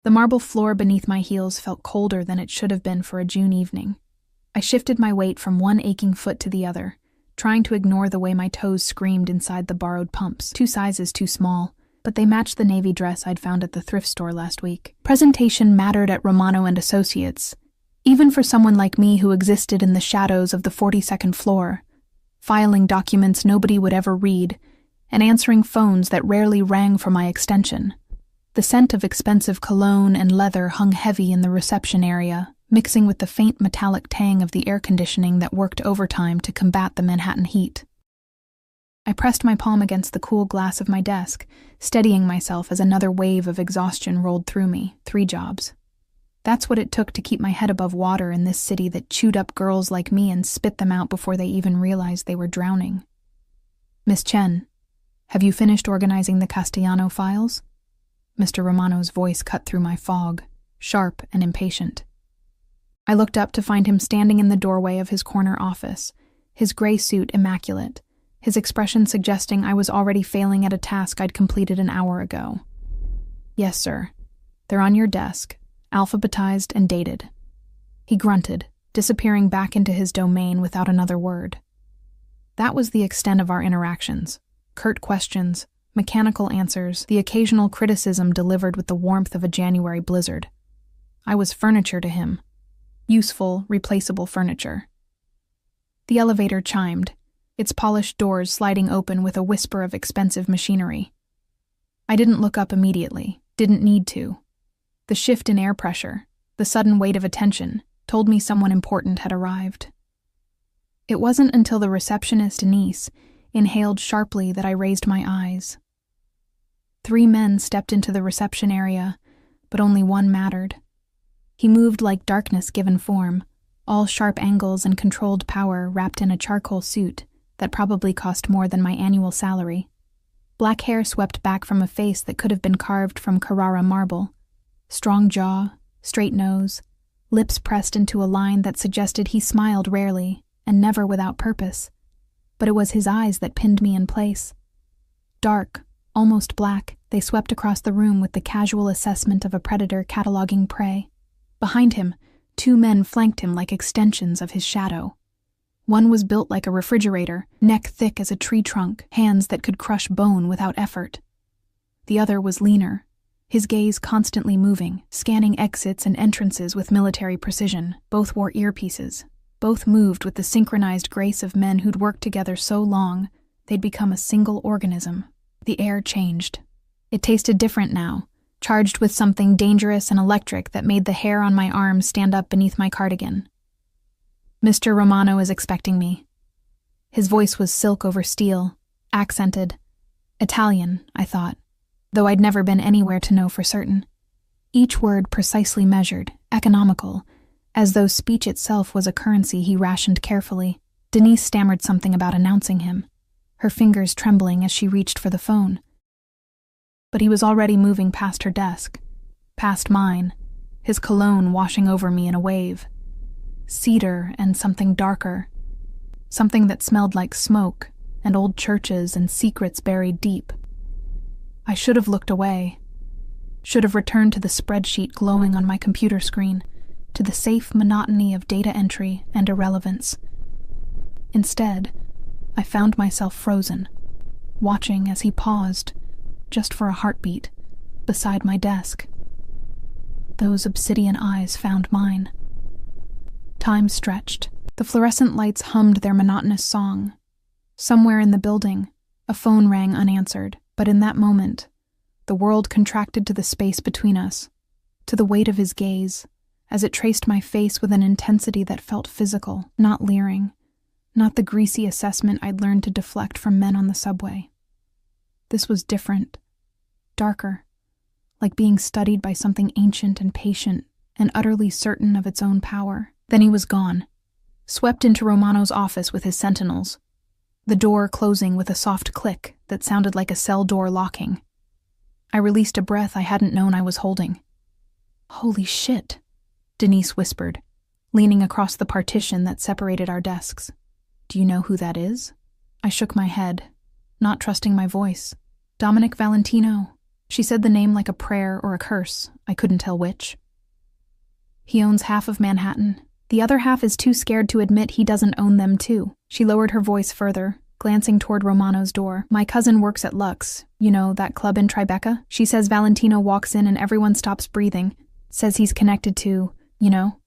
The marble floor beneath my heels felt colder than it should have been for a June evening. I shifted my weight from one aching foot to the other, trying to ignore the way my toes screamed inside the borrowed pumps, 2 sizes too small, but they matched the navy dress I'd found at the thrift store last week. Presentation mattered at Romano and Associates, even for someone like me who existed in the shadows of the 42nd floor, filing documents nobody would ever read, and answering phones that rarely rang for my extension. The scent of expensive cologne and leather hung heavy in the reception area, mixing with the faint metallic tang of the air conditioning that worked overtime to combat the Manhattan heat. I pressed my palm against the cool glass of my desk, steadying myself as another wave of exhaustion rolled through me. 3 jobs. That's what it took to keep my head above water in this city that chewed up girls like me and spit them out before they even realized they were drowning. Miss Chen, have you finished organizing the Castellano files? Mr. Romano's voice cut through my fog, sharp and impatient. I looked up to find him standing in the doorway of his corner office, his gray suit immaculate, his expression suggesting I was already failing at a task I'd completed an hour ago. Yes, sir. They're on your desk, alphabetized and dated. He grunted, disappearing back into his domain without another word. That was the extent of our interactions. Curt questions, mechanical answers, the occasional criticism delivered with the warmth of a January blizzard. I was furniture to him. Useful, replaceable furniture. The elevator chimed, its polished doors sliding open with a whisper of expensive machinery. I didn't look up immediately, didn't need to. The shift in air pressure, the sudden weight of attention, told me someone important had arrived. It wasn't until the receptionist, Denise, inhaled sharply that I raised my eyes. 3 men stepped into the reception area, but only one mattered. He moved like darkness given form, all sharp angles and controlled power wrapped in a charcoal suit that probably cost more than my annual salary. Black hair swept back from a face that could have been carved from Carrara marble. Strong jaw, straight nose, lips pressed into a line that suggested he smiled rarely and never without purpose. But it was his eyes that pinned me in place. Dark, almost black, they swept across the room with the casual assessment of a predator cataloging prey. Behind him, 2 men flanked him like extensions of his shadow. One was built like a refrigerator, neck thick as a tree trunk, hands that could crush bone without effort. The other was leaner, his gaze constantly moving, scanning exits and entrances with military precision. Both wore earpieces. Both moved with the synchronized grace of men who'd worked together so long they'd become a single organism. The air changed. It tasted different now, charged with something dangerous and electric that made the hair on my arms stand up beneath my cardigan. Mr. Romano is expecting me. His voice was silk over steel, accented. Italian, I thought, though I'd never been anywhere to know for certain. Each word precisely measured, economical, as though speech itself was a currency he rationed carefully. Denise stammered something about announcing him, her fingers trembling as she reached for the phone. But he was already moving past her desk, past mine, his cologne washing over me in a wave. Cedar and something darker, something that smelled like smoke and old churches and secrets buried deep. I should have looked away, should have returned to the spreadsheet glowing on my computer screen, to the safe monotony of data entry and irrelevance. Instead, I found myself frozen, watching as he paused, just for a heartbeat, beside my desk. Those obsidian eyes found mine. Time stretched. The fluorescent lights hummed their monotonous song. Somewhere in the building, a phone rang unanswered, but in that moment, the world contracted to the space between us, to the weight of his gaze, as it traced my face with an intensity that felt physical, not leering, not the greasy assessment I'd learned to deflect from men on the subway. This was different, darker, like being studied by something ancient and patient and utterly certain of its own power. Then he was gone, swept into Romano's office with his sentinels, the door closing with a soft click that sounded like a cell door locking. I released a breath I hadn't known I was holding. "Holy shit," Denise whispered, leaning across the partition that separated our desks. "Do you know who that is?" I shook my head, not trusting my voice. "Dominic Valentino. She said the name like a prayer or a curse. I couldn't tell which. He owns half of Manhattan. The other half is too scared to admit he doesn't own them too. She lowered her voice further, glancing toward Romano's door. My cousin works at Lux. You know, that club in Tribeca? She says Valentino walks in and everyone stops breathing. Says he's connected to, you know.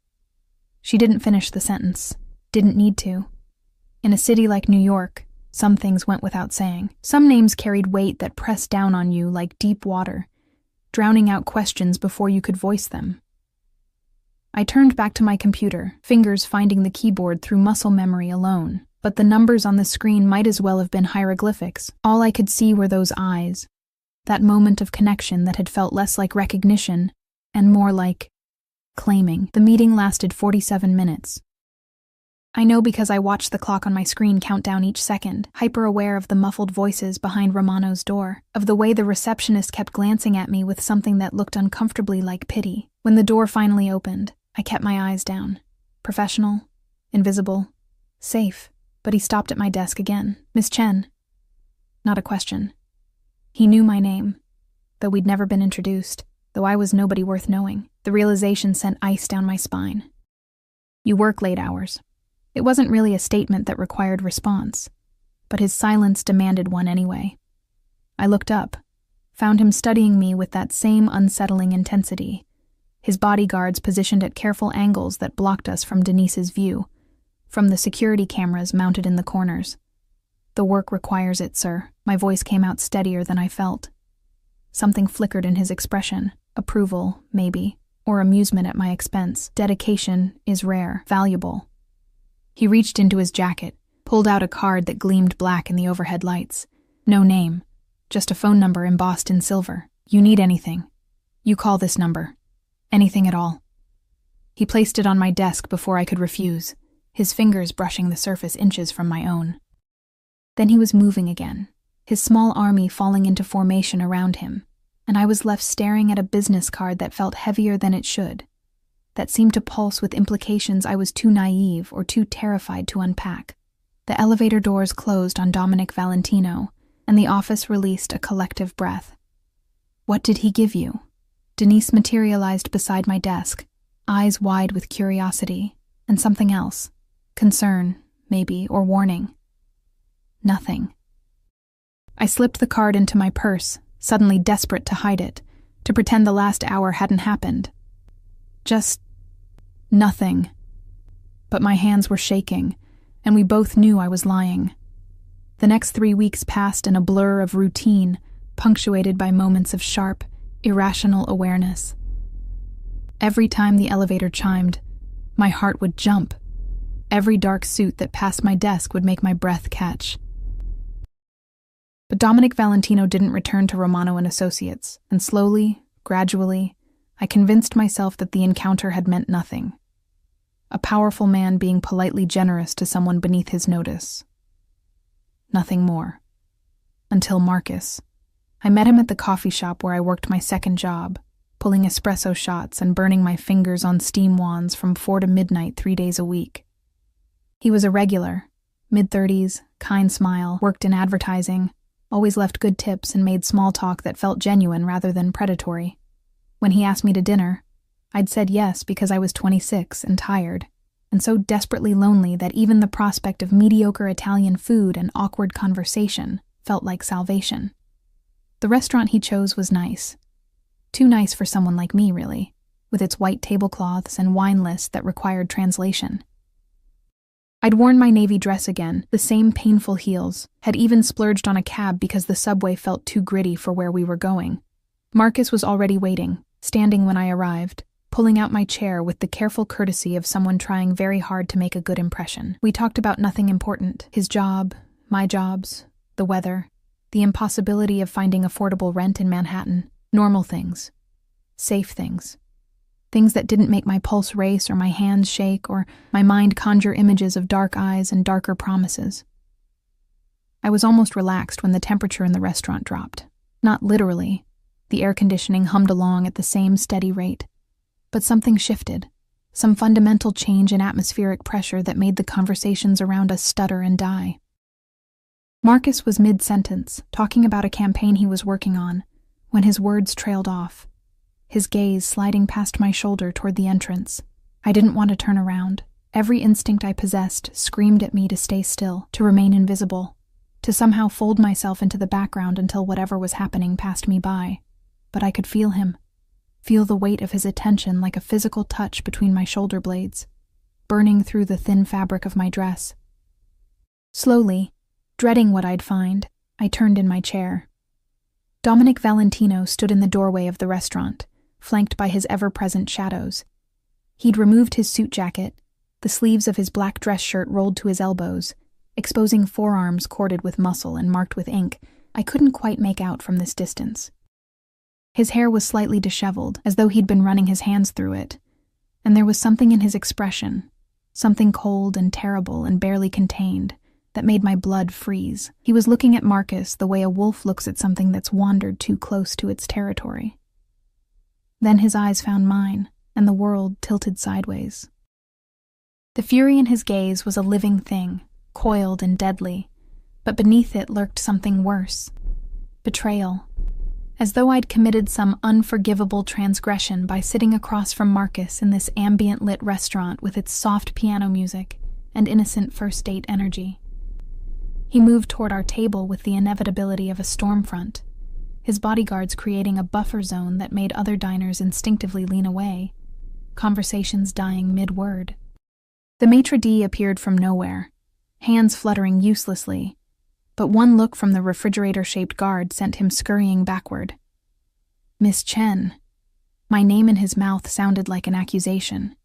She didn't finish the sentence. Didn't need to. In a city like New York, some things went without saying. Some names carried weight that pressed down on you like deep water, drowning out questions before you could voice them. I turned back to my computer, fingers finding the keyboard through muscle memory alone, but the numbers on the screen might as well have been hieroglyphics. All I could see were those eyes, that moment of connection that had felt less like recognition and more like claiming. The meeting lasted 47 minutes. I know because I watched the clock on my screen count down each second, hyper-aware of the muffled voices behind Romano's door, of the way the receptionist kept glancing at me with something that looked uncomfortably like pity. When the door finally opened, I kept my eyes down. Professional, invisible, safe. But he stopped at my desk again. Miss Chen. Not a question. He knew my name, though we'd never been introduced, though I was nobody worth knowing. The realization sent ice down my spine. You work late hours. It wasn't really a statement that required response, but his silence demanded one anyway. I looked up, found him studying me with that same unsettling intensity, his bodyguards positioned at careful angles that blocked us from Denise's view, from the security cameras mounted in the corners. The work requires it, sir. My voice came out steadier than I felt. Something flickered in his expression, approval, maybe, or amusement at my expense. Dedication is rare, valuable. He reached into his jacket, pulled out a card that gleamed black in the overhead lights. No name, just a phone number embossed in silver. You need anything, you call this number. Anything at all. He placed it on my desk before I could refuse, his fingers brushing the surface inches from my own. Then he was moving again, his small army falling into formation around him, and I was left staring at a business card that felt heavier than it should, that seemed to pulse with implications I was too naive or too terrified to unpack. The elevator doors closed on Dominic Valentino, and the office released a collective breath. What did he give you? Denise materialized beside my desk, eyes wide with curiosity, and something else. Concern, maybe, or warning. Nothing. I slipped the card into my purse, suddenly desperate to hide it, to pretend the last hour hadn't happened. Just nothing. But my hands were shaking, and we both knew I was lying. The next 3 weeks passed in a blur of routine, punctuated by moments of sharp, irrational awareness. Every time the elevator chimed, my heart would jump. Every dark suit that passed my desk would make my breath catch. But Dominic Valentino didn't return to Romano and Associates, and slowly, gradually, I convinced myself that the encounter had meant nothing. A powerful man being politely generous to someone beneath his notice. Nothing more. Until Marcus. I met him at the coffee shop where I worked my second job, pulling espresso shots and burning my fingers on steam wands from 4 to midnight 3 days a week. He was a regular, mid-30s, kind smile, worked in advertising, always left good tips and made small talk that felt genuine rather than predatory. When he asked me to dinner, I'd said yes because I was 26 and tired, and so desperately lonely that even the prospect of mediocre Italian food and awkward conversation felt like salvation. The restaurant he chose was nice. Too nice for someone like me, really, with its white tablecloths and wine list that required translation. I'd worn my navy dress again, the same painful heels, had even splurged on a cab because the subway felt too gritty for where we were going. Marcus was already waiting, standing when I arrived, pulling out my chair with the careful courtesy of someone trying very hard to make a good impression. We talked about nothing important, his job, my jobs, the weather, the impossibility of finding affordable rent in Manhattan, normal things, safe things. Things that didn't make my pulse race or my hands shake or my mind conjure images of dark eyes and darker promises. I was almost relaxed when the temperature in the restaurant dropped. Not literally. The air conditioning hummed along at the same steady rate. But something shifted. Some fundamental change in atmospheric pressure that made the conversations around us stutter and die. Marcus was mid-sentence, talking about a campaign he was working on, when his words trailed off, his gaze sliding past my shoulder toward the entrance. I didn't want to turn around. Every instinct I possessed screamed at me to stay still, to remain invisible, to somehow fold myself into the background until whatever was happening passed me by. But I could feel him, feel the weight of his attention like a physical touch between my shoulder blades, burning through the thin fabric of my dress. Slowly, dreading what I'd find, I turned in my chair. Dominic Valentino stood in the doorway of the restaurant, flanked by his ever-present shadows. He'd removed his suit jacket, the sleeves of his black dress shirt rolled to his elbows, exposing forearms corded with muscle and marked with ink I couldn't quite make out from this distance. His hair was slightly disheveled, as though he'd been running his hands through it, and there was something in his expression, something cold and terrible and barely contained, that made my blood freeze. He was looking at Marcus the way a wolf looks at something that's wandered too close to its territory. Then his eyes found mine, and the world tilted sideways. The fury in his gaze was a living thing, coiled and deadly, but beneath it lurked something worse. Betrayal. As though I'd committed some unforgivable transgression by sitting across from Marcus in this ambient-lit restaurant with its soft piano music and innocent first-date energy. He moved toward our table with the inevitability of a storm front, his bodyguards creating a buffer zone that made other diners instinctively lean away, conversations dying mid-word. The maitre d' appeared from nowhere, hands fluttering uselessly, but one look from the refrigerator-shaped guard sent him scurrying backward. Miss Chen. My name in his mouth sounded like an accusation.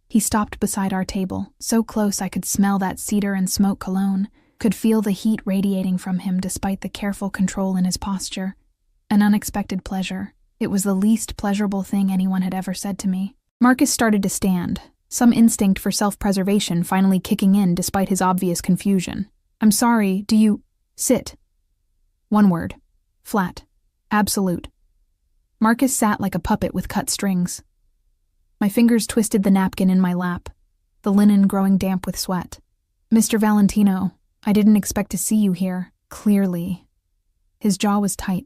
He stopped beside our table, so close I could smell that cedar and smoke cologne, could feel the heat radiating from him despite the careful control in his posture. An unexpected pleasure. It was the least pleasurable thing anyone had ever said to me. Marcus started to stand, some instinct for self-preservation finally kicking in despite his obvious confusion. I'm sorry, do you... Sit. One word. Flat. Absolute. Marcus sat like a puppet with cut strings. My fingers twisted the napkin in my lap, the linen growing damp with sweat. Mr. Valentino, I didn't expect to see you here, clearly. His jaw was tight,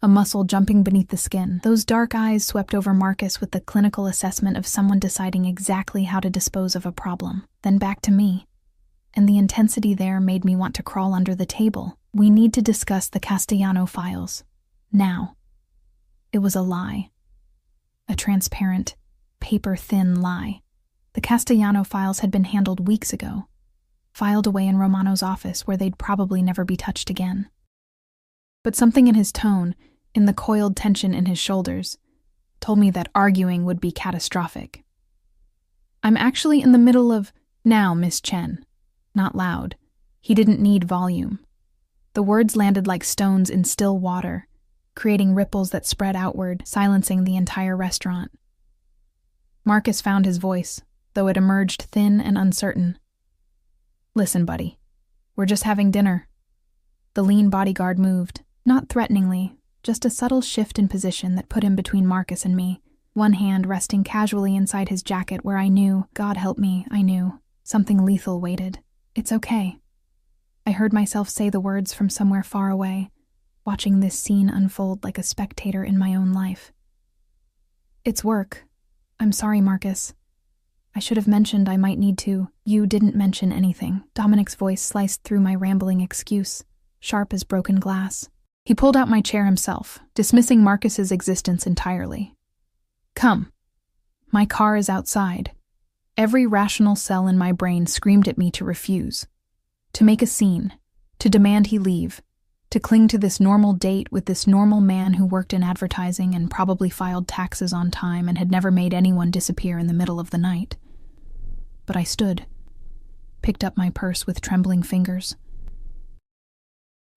a muscle jumping beneath the skin. Those dark eyes swept over Marcus with the clinical assessment of someone deciding exactly how to dispose of a problem, then back to me. And the intensity there made me want to crawl under the table. We need to discuss the Castellano files. Now. It was a lie. A transparent, paper-thin lie. The Castellano files had been handled weeks ago, filed away in Romano's office where they'd probably never be touched again. But something in his tone, in the coiled tension in his shoulders, told me that arguing would be catastrophic. I'm actually in the middle of, now, Miss Chen. Not loud. He didn't need volume. The words landed like stones in still water, creating ripples that spread outward, silencing the entire restaurant. Marcus found his voice, though it emerged thin and uncertain. Listen, buddy. We're just having dinner. The lean bodyguard moved, not threateningly, just a subtle shift in position that put him between Marcus and me, one hand resting casually inside his jacket where I knew, God help me, I knew, something lethal waited. It's okay. I heard myself say the words from somewhere far away, watching this scene unfold like a spectator in my own life. It's work. I'm sorry, Marcus. I should have mentioned I might need to. You didn't mention anything. Dominic's voice sliced through my rambling excuse, sharp as broken glass. He pulled out my chair himself, dismissing Marcus's existence entirely. Come. My car is outside. Every rational cell in my brain screamed at me to refuse, to make a scene, to demand he leave, to cling to this normal date with this normal man who worked in advertising and probably filed taxes on time and had never made anyone disappear in the middle of the night. But I stood, picked up my purse with trembling fingers,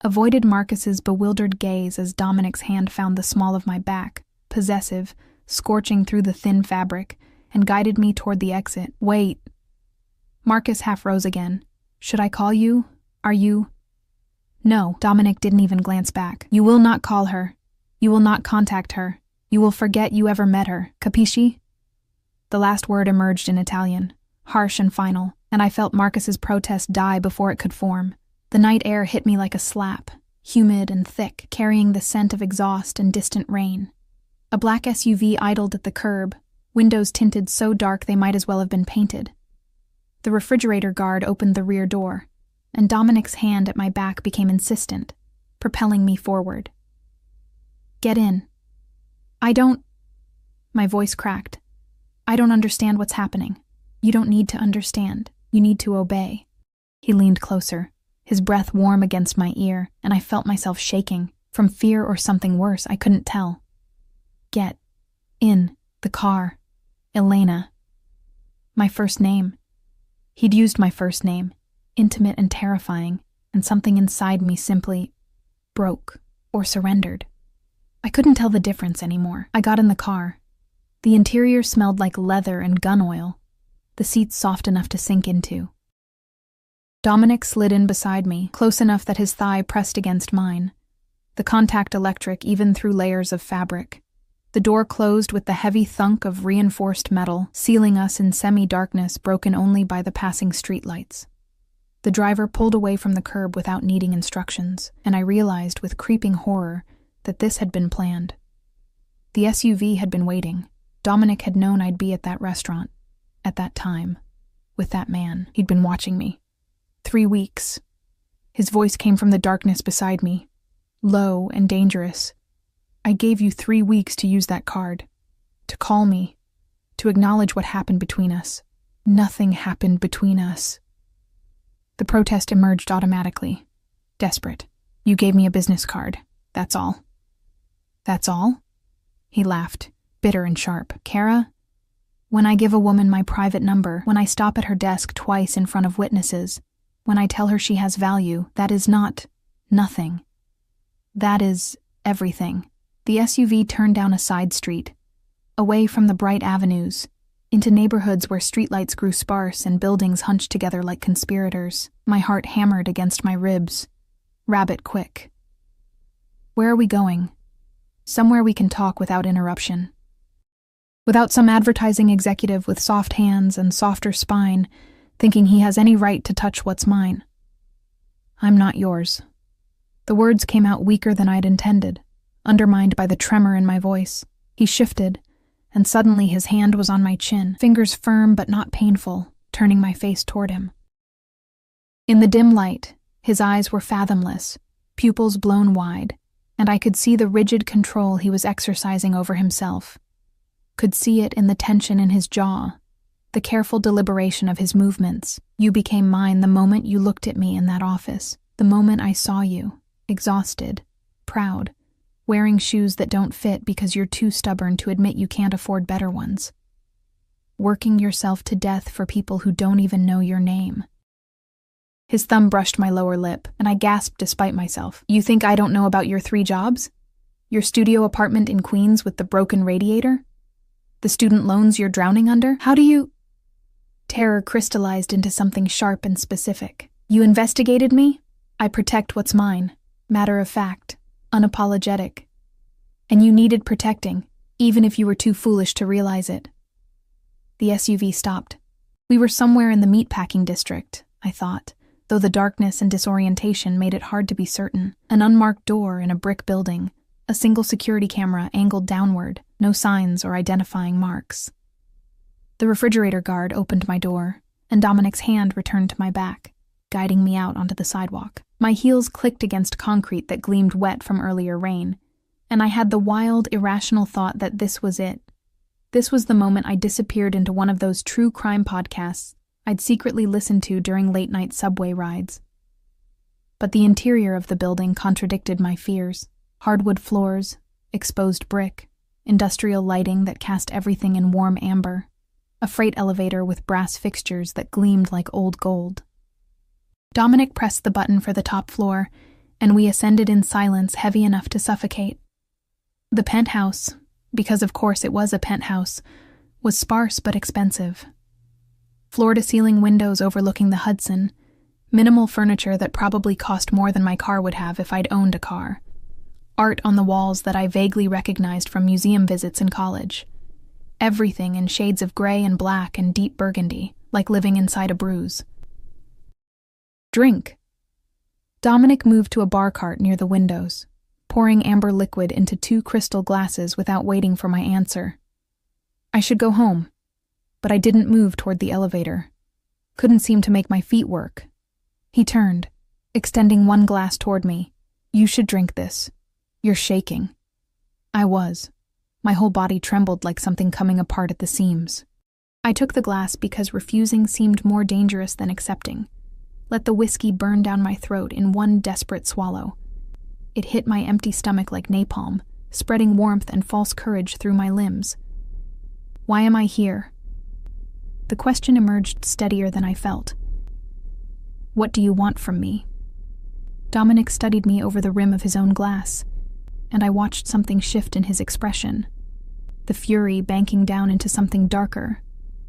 avoided Marcus's bewildered gaze as Dominic's hand found the small of my back, possessive, scorching through the thin fabric, and guided me toward the exit. Wait. Marcus half rose again. Should I call you? Are you? No, Dominic didn't even glance back. You will not call her. You will not contact her. You will forget you ever met her. Capisci? The last word emerged in Italian, harsh and final, and I felt Marcus's protest die before it could form. The night air hit me like a slap. humid and thick, carrying the scent of exhaust and distant rain. A black SUV idled at the curb, windows tinted so dark they might as well have been painted. The refrigerator guard opened the rear door, and Dominic's hand at my back became insistent, propelling me forward. "Get in." "I don't—" My voice cracked. "I don't understand what's happening." "You don't need to understand. You need to obey." He leaned closer, his breath warm against my ear, and I felt myself shaking, from fear or something worse, I couldn't tell. "Get in the car, Elena." My first name. He'd used my first name, intimate and terrifying, and something inside me simply broke or surrendered. I couldn't tell the difference anymore. I got in the car. The interior smelled like leather and gun oil, the seats soft enough to sink into. Dominic slid in beside me, close enough that his thigh pressed against mine, the contact electric even through layers of fabric. The door closed with the heavy thunk of reinforced metal, sealing us in semi-darkness broken only by the passing streetlights. The driver pulled away from the curb without needing instructions, and I realized with creeping horror that this had been planned. The SUV had been waiting. Dominic had known I'd be at that restaurant, at that time, with that man. He'd been watching me. 3 weeks. His voice came from the darkness beside me, low and dangerous. "I gave you 3 weeks to use that card, to call me, to acknowledge what happened between us. Nothing happened between us." The protest emerged automatically, desperate. "You gave me a business card, that's all." "That's all?" He laughed, bitter and sharp. "Kara, when I give a woman my private number, when I stop at her desk twice in front of witnesses, when I tell her she has value, that is not nothing. That is everything." The SUV turned down a side street, away from the bright avenues, into neighborhoods where streetlights grew sparse and buildings hunched together like conspirators. My heart hammered against my ribs. Rabbit quick. "Where are we going?" "Somewhere we can talk without interruption. Without some advertising executive with soft hands and softer spine, thinking he has any right to touch what's mine." "I'm not yours." The words came out weaker than I'd intended, undermined by the tremor in my voice. He shifted, and suddenly his hand was on my chin, fingers firm but not painful, turning my face toward him. In the dim light, his eyes were fathomless, pupils blown wide, and I could see the rigid control he was exercising over himself. Could see it in the tension in his jaw, the careful deliberation of his movements. "You became mine the moment you looked at me in that office, the moment I saw you, exhausted, proud, wearing shoes that don't fit because you're too stubborn to admit you can't afford better ones. Working yourself to death for people who don't even know your name." His thumb brushed my lower lip, and I gasped despite myself. "You think I don't know about your 3 jobs? Your studio apartment in Queens with the broken radiator? The student loans you're drowning under? How do you—" Terror crystallized into something sharp and specific. "You investigated me? I protect what's mine. Matter of fact. Unapologetic. And you needed protecting, even if you were too foolish to realize it." The SUV stopped. We were somewhere in the meatpacking district, I thought, though the darkness and disorientation made it hard to be certain. An unmarked door in a brick building, a single security camera angled downward, no signs or identifying marks. The refrigerator guard opened my door, and Dominic's hand returned to my back, guiding me out onto the sidewalk. My heels clicked against concrete that gleamed wet from earlier rain, and I had the wild, irrational thought that this was it. This was the moment I disappeared into one of those true crime podcasts I'd secretly listened to during late-night subway rides. But the interior of the building contradicted my fears. Hardwood floors, exposed brick, industrial lighting that cast everything in warm amber, a freight elevator with brass fixtures that gleamed like old gold. Dominic pressed the button for the top floor, and we ascended in silence heavy enough to suffocate. The penthouse, because of course it was a penthouse, was sparse but expensive. Floor-to-ceiling windows overlooking the Hudson, minimal furniture that probably cost more than my car would have if I'd owned a car. Art on the walls that I vaguely recognized from museum visits in college. Everything in shades of gray and black and deep burgundy, like living inside a bruise. "Drink." Dominic moved to a bar cart near the windows, pouring amber liquid into 2 crystal glasses without waiting for my answer. I should go home, but I didn't move toward the elevator. Couldn't seem to make my feet work. He turned, extending 1 glass toward me. "You should drink this. You're shaking." I was. My whole body trembled like something coming apart at the seams. I took the glass because refusing seemed more dangerous than accepting. Let the whiskey burn down my throat in 1 desperate swallow. It hit my empty stomach like napalm, spreading warmth and false courage through my limbs. Why am I here? The question emerged steadier than I felt. What do you want from me? Dominic studied me over the rim of his own glass, and I watched something shift in his expression. The fury banking down into something darker,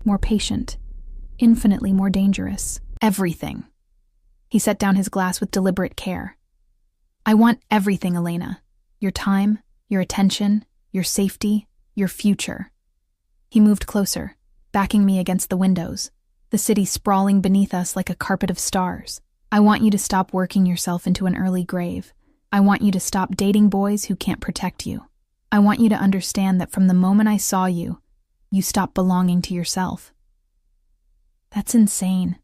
more patient, infinitely more dangerous. Everything. He set down his glass with deliberate care. I want everything, Elena. Your time, your attention, your safety, your future. He moved closer, backing me against the windows, the city sprawling beneath us like a carpet of stars. I want you to stop working yourself into an early grave. I want you to stop dating boys who can't protect you. I want you to understand that from the moment I saw you, you stopped belonging to yourself. That's insane.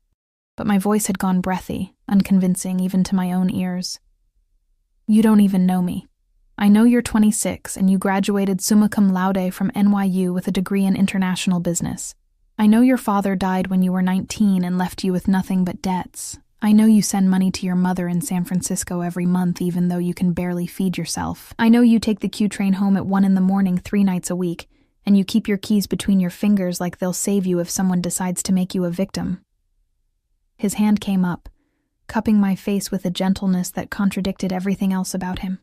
But my voice had gone breathy, unconvincing even to my own ears. You don't even know me. I know you're 26 and you graduated summa cum laude from NYU with a degree in international business. I know your father died when you were 19 and left you with nothing but debts. I know you send money to your mother in San Francisco every month even though you can barely feed yourself. I know you take the Q train home at 1 a.m. 3 nights a week, and you keep your keys between your fingers like they'll save you if someone decides to make you a victim. His hand came up, cupping my face with a gentleness that contradicted everything else about him.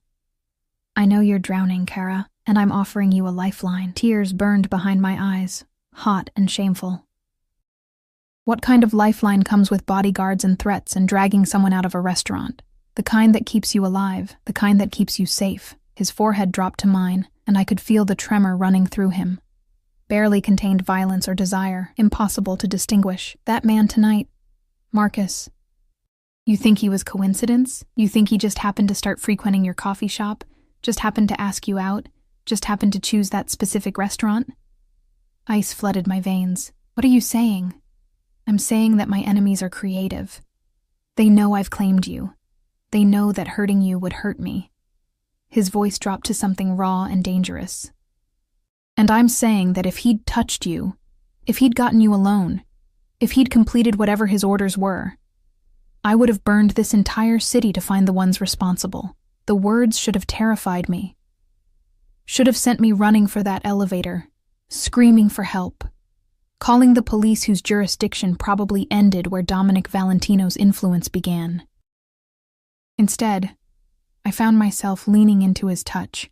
I know you're drowning, Kara, and I'm offering you a lifeline. Tears burned behind my eyes, hot and shameful. What kind of lifeline comes with bodyguards and threats and dragging someone out of a restaurant? The kind that keeps you alive, the kind that keeps you safe. His forehead dropped to mine, and I could feel the tremor running through him. Barely contained violence or desire, impossible to distinguish. That man tonight, Marcus. You think he was coincidence? You think he just happened to start frequenting your coffee shop? Just happened to ask you out? Just happened to choose that specific restaurant? Ice flooded my veins. What are you saying? I'm saying that my enemies are creative. They know I've claimed you. They know that hurting you would hurt me. His voice dropped to something raw and dangerous. And I'm saying that if he'd touched you, if he'd gotten you alone, if he'd completed whatever his orders were, I would have burned this entire city to find the ones responsible. The words should have terrified me. Should have sent me running for that elevator, screaming for help, calling the police whose jurisdiction probably ended where Dominic Valentino's influence began. Instead, I found myself leaning into his touch,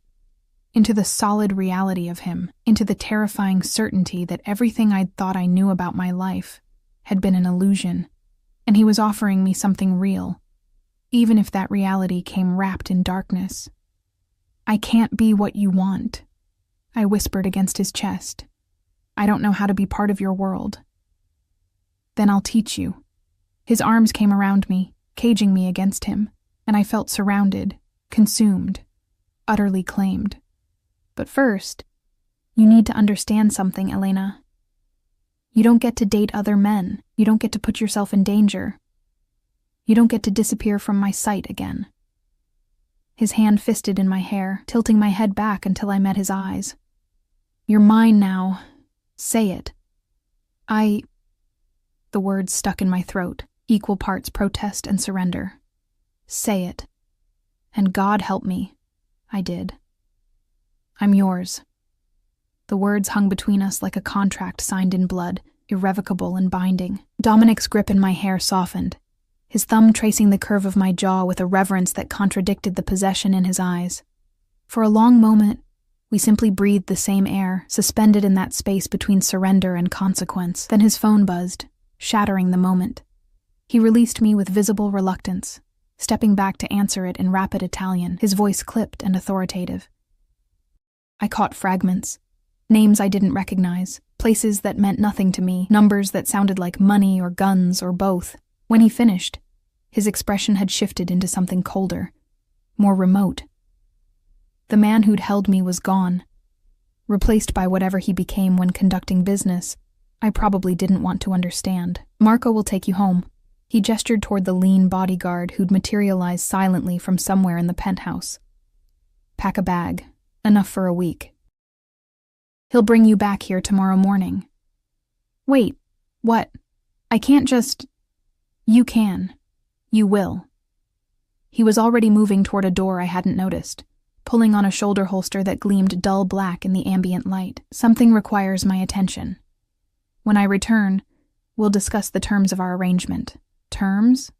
into the solid reality of him, into the terrifying certainty that everything I'd thought I knew about my life had been an illusion, and he was offering me something real, even if that reality came wrapped in darkness. I can't be what you want, I whispered against his chest. I don't know how to be part of your world. Then I'll teach you. His arms came around me, caging me against him, and I felt surrounded, consumed, utterly claimed. But first, you need to understand something, Elena. You don't get to date other men. You don't get to put yourself in danger. You don't get to disappear from my sight again. His hand fisted in my hair, tilting my head back until I met his eyes. You're mine now. Say it. The words stuck in my throat, equal parts protest and surrender. Say it. And God help me. I did. I'm yours. The words hung between us like a contract signed in blood, irrevocable and binding. Dominic's grip in my hair softened, his thumb tracing the curve of my jaw with a reverence that contradicted the possession in his eyes. For a long moment, we simply breathed the same air, suspended in that space between surrender and consequence. Then his phone buzzed, shattering the moment. He released me with visible reluctance, stepping back to answer it in rapid Italian, his voice clipped and authoritative. I caught fragments, names I didn't recognize, places that meant nothing to me, numbers that sounded like money or guns or both. When he finished, His expression had shifted into something colder, more remote. The man who'd held me was gone, replaced by whatever he became when conducting business. I probably didn't want to understand. "Marco will take you home." He gestured toward the lean bodyguard who'd materialized silently from somewhere in the penthouse. "Pack a bag, enough for a week. He'll bring you back here tomorrow morning." "Wait, what? I can't just—" "You can. You will." He was already moving toward a door I hadn't noticed, pulling on a shoulder holster that gleamed dull black in the ambient light. "Something requires my attention. When I return, we'll discuss the terms of our arrangement." "Terms?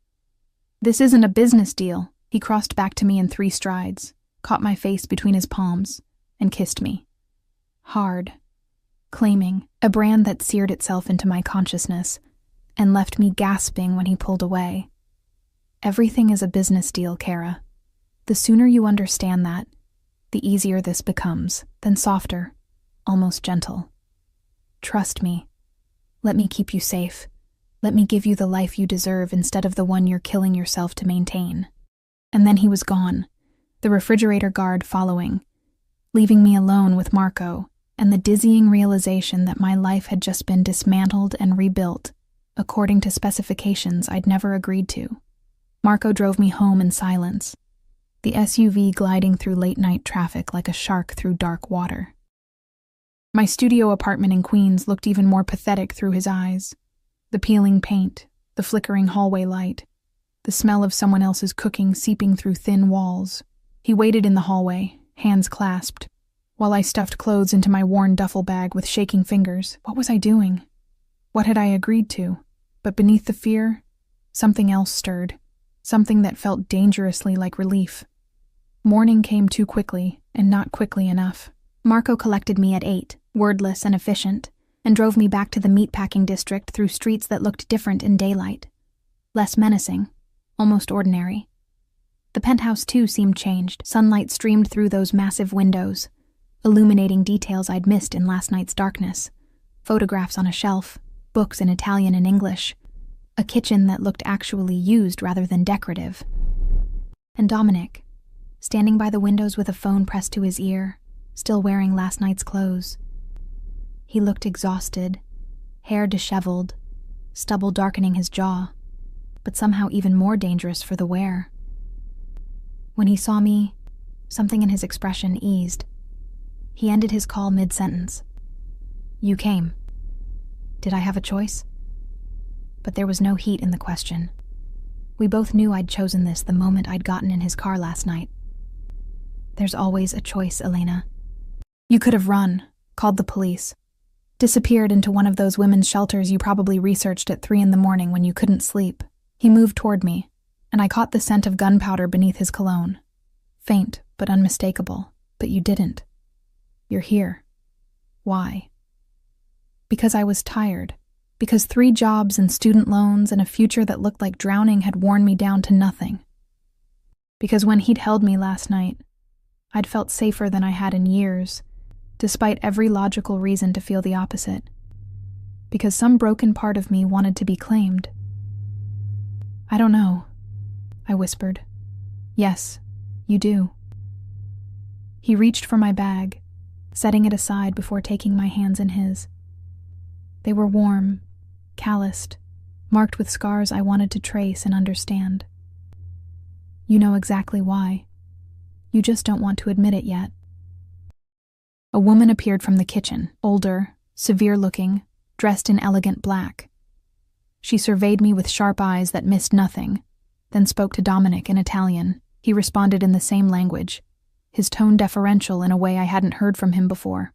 This isn't a business deal." He crossed back to me in 3 strides, caught my face between his palms, and kissed me. Hard, claiming, a brand that seared itself into my consciousness and left me gasping when he pulled away. "Everything is a business deal, Kara. The sooner you understand that, the easier this becomes, then softer, almost gentle. Trust me. Let me keep you safe. Let me give you the life you deserve instead of the one you're killing yourself to maintain." And then he was gone, the refrigerator guard following, leaving me alone with Marco and the dizzying realization that my life had just been dismantled and rebuilt, according to specifications I'd never agreed to. Marco drove me home in silence, the SUV gliding through late-night traffic like a shark through dark water. My studio apartment in Queens looked even more pathetic through his eyes. The peeling paint, the flickering hallway light, the smell of someone else's cooking seeping through thin walls. He waited in the hallway, hands clasped, while I stuffed clothes into my worn duffel bag with shaking fingers. What was I doing? What had I agreed to? But beneath the fear, something else stirred, something that felt dangerously like relief. Morning came too quickly, and not quickly enough. Marco collected me at 8, wordless and efficient, and drove me back to the meatpacking district through streets that looked different in daylight. Less menacing, almost ordinary. The penthouse, too, seemed changed. Sunlight streamed through those massive windows, illuminating details I'd missed in last night's darkness. Photographs on a shelf, books in Italian and English, a kitchen that looked actually used rather than decorative. And Dominic, standing by the windows with a phone pressed to his ear, still wearing last night's clothes. He looked exhausted, hair disheveled, stubble darkening his jaw, but somehow even more dangerous for the wear. When he saw me, something in his expression eased. He ended his call mid-sentence. "You came. Did I have a choice?" But there was no heat in the question. We both knew I'd chosen this the moment I'd gotten in his car last night. There's always a choice, Elena. You could have run, called the police, disappeared into one of those women's shelters you probably researched at 3 a.m. when you couldn't sleep. He moved toward me, and I caught the scent of gunpowder beneath his cologne. Faint, but unmistakable. But you didn't. You're here. Why? Because I was tired. Because 3 jobs and student loans and a future that looked like drowning had worn me down to nothing. Because when he'd held me last night, I'd felt safer than I had in years, despite every logical reason to feel the opposite. Because some broken part of me wanted to be claimed. "I don't know," I whispered. "Yes, you do." He reached for my bag, setting it aside before taking my hands in his. They were warm, calloused, marked with scars I wanted to trace and understand. "You know exactly why. You just don't want to admit it yet." A woman appeared from the kitchen, older, severe-looking, dressed in elegant black. She surveyed me with sharp eyes that missed nothing, then spoke to Dominic in Italian. He responded in the same language, his tone deferential in a way I hadn't heard from him before.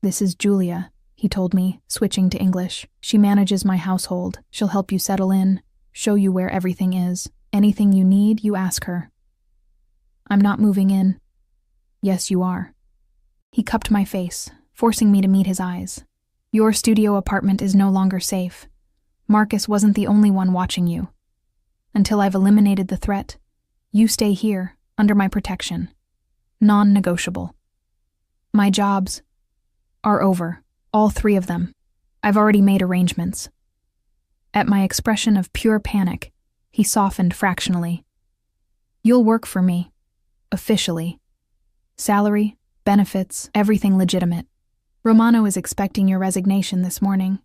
"This is Julia," he told me, switching to English. "She manages my household. She'll help you settle in, show you where everything is. Anything you need, you ask her." "I'm not moving in." "Yes, you are." He cupped my face, forcing me to meet his eyes. "Your studio apartment is no longer safe. Marcus wasn't the only one watching you. Until I've eliminated the threat, you stay here, under my protection. Non-negotiable. My jobs are over, all 3 of them. I've already made arrangements." At my expression of pure panic, He softened fractionally. You'll work for me. Officially. Salary, benefits, everything legitimate. Romano is expecting your resignation this morning.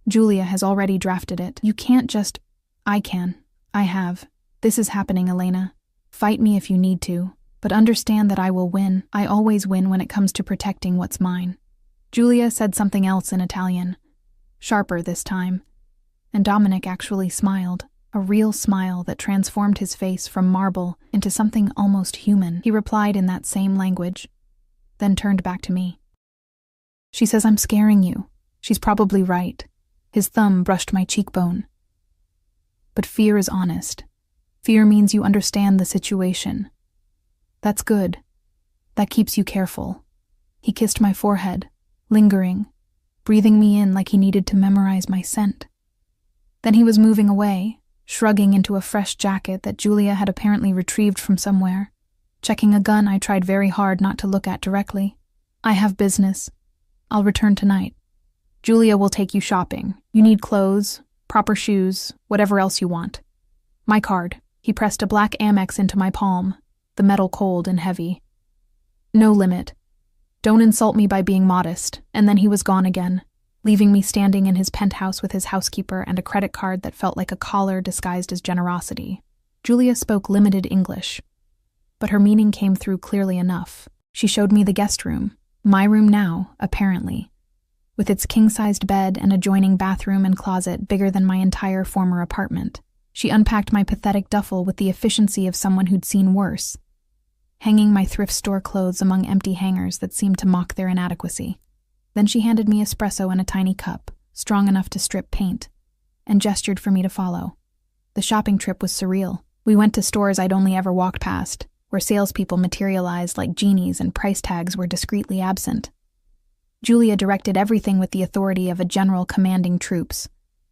Julia has already drafted it. You can't just... I can. I have. This is happening, Elena. Fight me if you need to, but understand that I will win. I always win when it comes to protecting what's mine. Julia said something else in Italian, sharper this time, and Dominic actually smiled, a real smile that transformed his face from marble into something almost human. He replied in that same language, then turned back to me. She says I'm scaring you. She's probably right. His thumb brushed my cheekbone. But fear is honest. Fear means you understand the situation. That's good. That keeps you careful. He kissed my forehead, lingering, breathing me in like he needed to memorize my scent. Then he was moving away, shrugging into a fresh jacket that Julia had apparently retrieved from somewhere. Checking a gun I tried very hard not to look at directly. I have business. I'll return tonight. Julia will take you shopping. You need clothes, proper shoes, whatever else you want. My card. He pressed a black Amex into my palm, the metal cold and heavy. No limit. Don't insult me by being modest. And then he was gone again, leaving me standing in his penthouse with his housekeeper and a credit card that felt like a collar disguised as generosity. Julia spoke limited English, but her meaning came through clearly enough. She showed me the guest room, my room now, apparently, with its king-sized bed and adjoining bathroom and closet bigger than my entire former apartment. She unpacked my pathetic duffel with the efficiency of someone who'd seen worse, hanging my thrift store clothes among empty hangers that seemed to mock their inadequacy. Then she handed me espresso in a tiny cup, strong enough to strip paint, and gestured for me to follow. The shopping trip was surreal. We went to stores I'd only ever walked past, where salespeople materialized like genies and price tags were discreetly absent. Julia directed everything with the authority of a general commanding troops.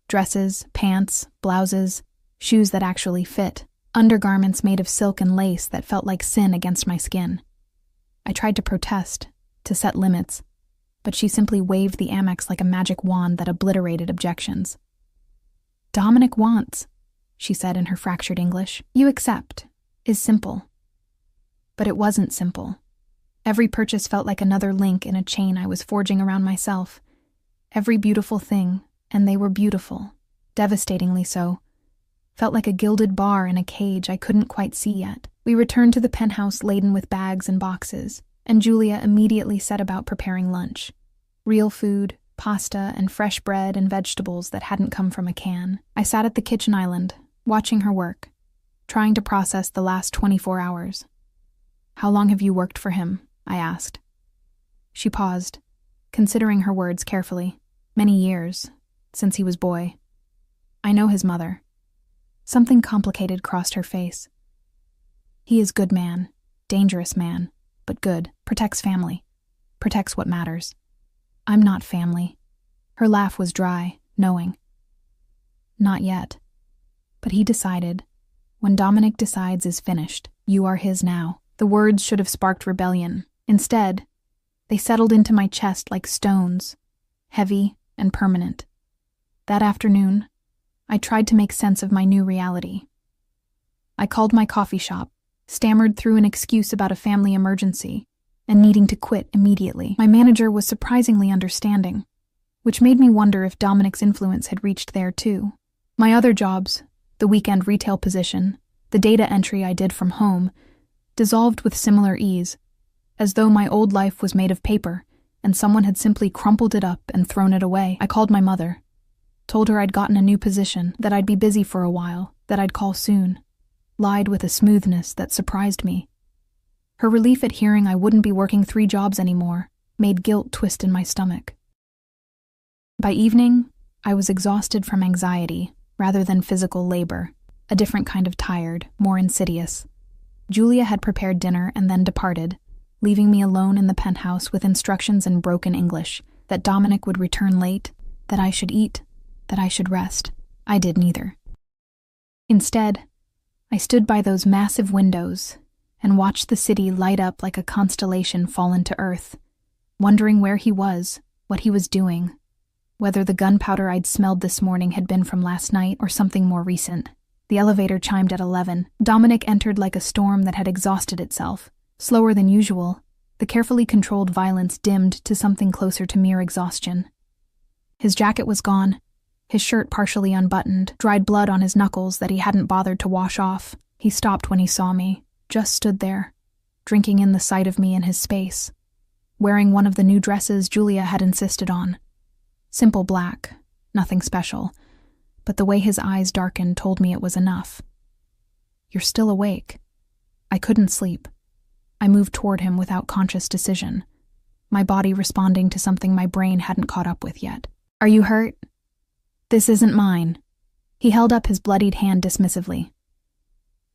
Dresses, pants, blouses, shoes that actually fit, undergarments made of silk and lace that felt like sin against my skin. I tried to protest, to set limits, but she simply waved the Amex like a magic wand that obliterated objections. Dominic wants, she said in her fractured English. You accept, is simple. But it wasn't simple. Every purchase felt like another link in a chain I was forging around myself. Every beautiful thing, and they were beautiful, devastatingly so, felt like a gilded bar in a cage I couldn't quite see yet. We returned to the penthouse laden with bags and boxes, and Julia immediately set about preparing lunch. Real food, pasta, and fresh bread and vegetables that hadn't come from a can. I sat at the kitchen island, watching her work, trying to process the last 24 hours. How long have you worked for him? I asked. She paused, considering her words carefully. Many years, since he was boy. I know his mother. Something complicated crossed her face. He is good man, dangerous man, but good, protects family, protects what matters. I'm not family. Her laugh was dry, knowing. Not yet. But he decided. When Dominic decides is finished, you are his now. The words should have sparked rebellion. Instead, they settled into my chest like stones, heavy and permanent. That afternoon, I tried to make sense of my new reality. I called my coffee shop, stammered through an excuse about a family emergency, and needing to quit immediately. My manager was surprisingly understanding, which made me wonder if Dominic's influence had reached there too. My other jobs, the weekend retail position, the data entry I did from home, dissolved with similar ease, as though my old life was made of paper and someone had simply crumpled it up and thrown it away. I called my mother, told her I'd gotten a new position, that I'd be busy for a while, that I'd call soon. Lied with a smoothness that surprised me. Her relief at hearing I wouldn't be working 3 jobs anymore made guilt twist in my stomach. By evening, I was exhausted from anxiety rather than physical labor, a different kind of tired, more insidious. Julia had prepared dinner and then departed, leaving me alone in the penthouse with instructions in broken English that Dominic would return late, that I should eat, that I should rest. I did neither. Instead, I stood by those massive windows and watched the city light up like a constellation fallen to earth, wondering where he was, what he was doing, whether the gunpowder I'd smelled this morning had been from last night or something more recent. The elevator chimed at 11. Dominic entered like a storm that had exhausted itself. Slower than usual, the carefully controlled violence dimmed to something closer to mere exhaustion. His jacket was gone, his shirt partially unbuttoned, dried blood on his knuckles that he hadn't bothered to wash off. He stopped when he saw me, just stood there, drinking in the sight of me in his space, wearing one of the new dresses Julia had insisted on. Simple black, nothing special, but the way his eyes darkened told me it was enough. "You're still awake." I couldn't sleep. I moved toward him without conscious decision, my body responding to something my brain hadn't caught up with yet. "Are you hurt?" "This isn't mine." He held up his bloodied hand dismissively.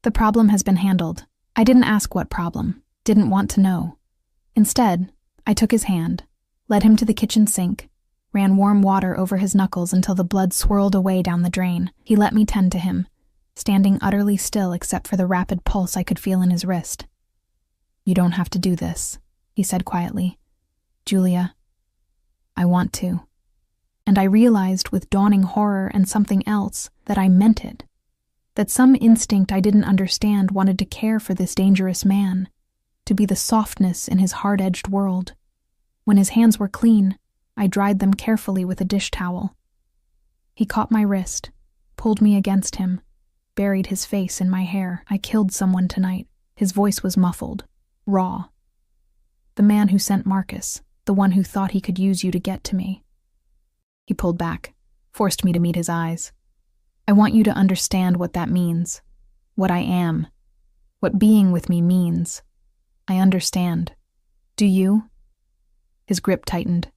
"The problem has been handled." I didn't ask what problem, didn't want to know. Instead, I took his hand, led him to the kitchen sink, ran warm water over his knuckles until the blood swirled away down the drain. He let me tend to him, standing utterly still except for the rapid pulse I could feel in his wrist. "You don't have to do this," he said quietly. "Julia, I want to." And I realized with dawning horror and something else that I meant it, that some instinct I didn't understand wanted to care for this dangerous man, to be the softness in his hard-edged world. When his hands were clean, I dried them carefully with a dish towel. He caught my wrist, pulled me against him, buried his face in my hair. "I killed someone tonight." His voice was muffled, raw. "The man who sent Marcus, the one who thought he could use you to get to me." He pulled back, forced me to meet his eyes. "I want you to understand what that means, what I am, what being with me means. I understand. Do you?" His grip tightened.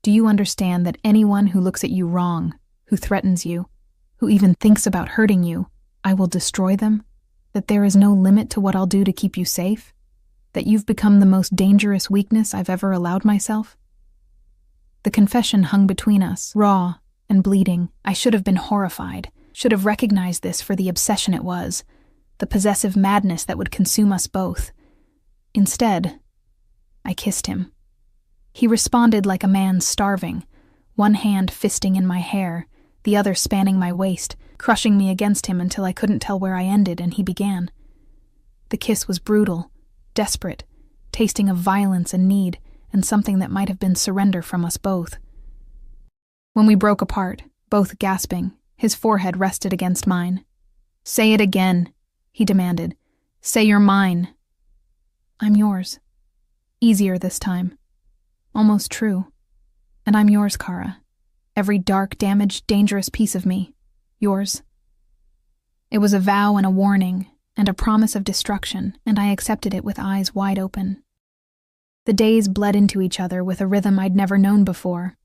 "Do you understand that anyone who looks at you wrong, who threatens you, who even thinks about hurting you, I will destroy them? That there is no limit to what I'll do to keep you safe? That you've become the most dangerous weakness I've ever allowed myself?" The confession hung between us, raw and bleeding. I should have been horrified, should have recognized this for the obsession it was, the possessive madness that would consume us both. Instead, I kissed him. He responded like a man starving, one hand fisting in my hair, the other spanning my waist, crushing me against him until I couldn't tell where I ended and he began. The kiss was brutal, desperate, tasting of violence and need, and something that might have been surrender from us both. When we broke apart, both gasping, his forehead rested against mine. "Say it again," he demanded. "Say you're mine." "I'm yours." Easier this time. Almost true. "And I'm yours, Kara. Every dark, damaged, dangerous piece of me. Yours." It was a vow and a warning, and a promise of destruction, and I accepted it with eyes wide open. The days bled into each other with a rhythm I'd never known before.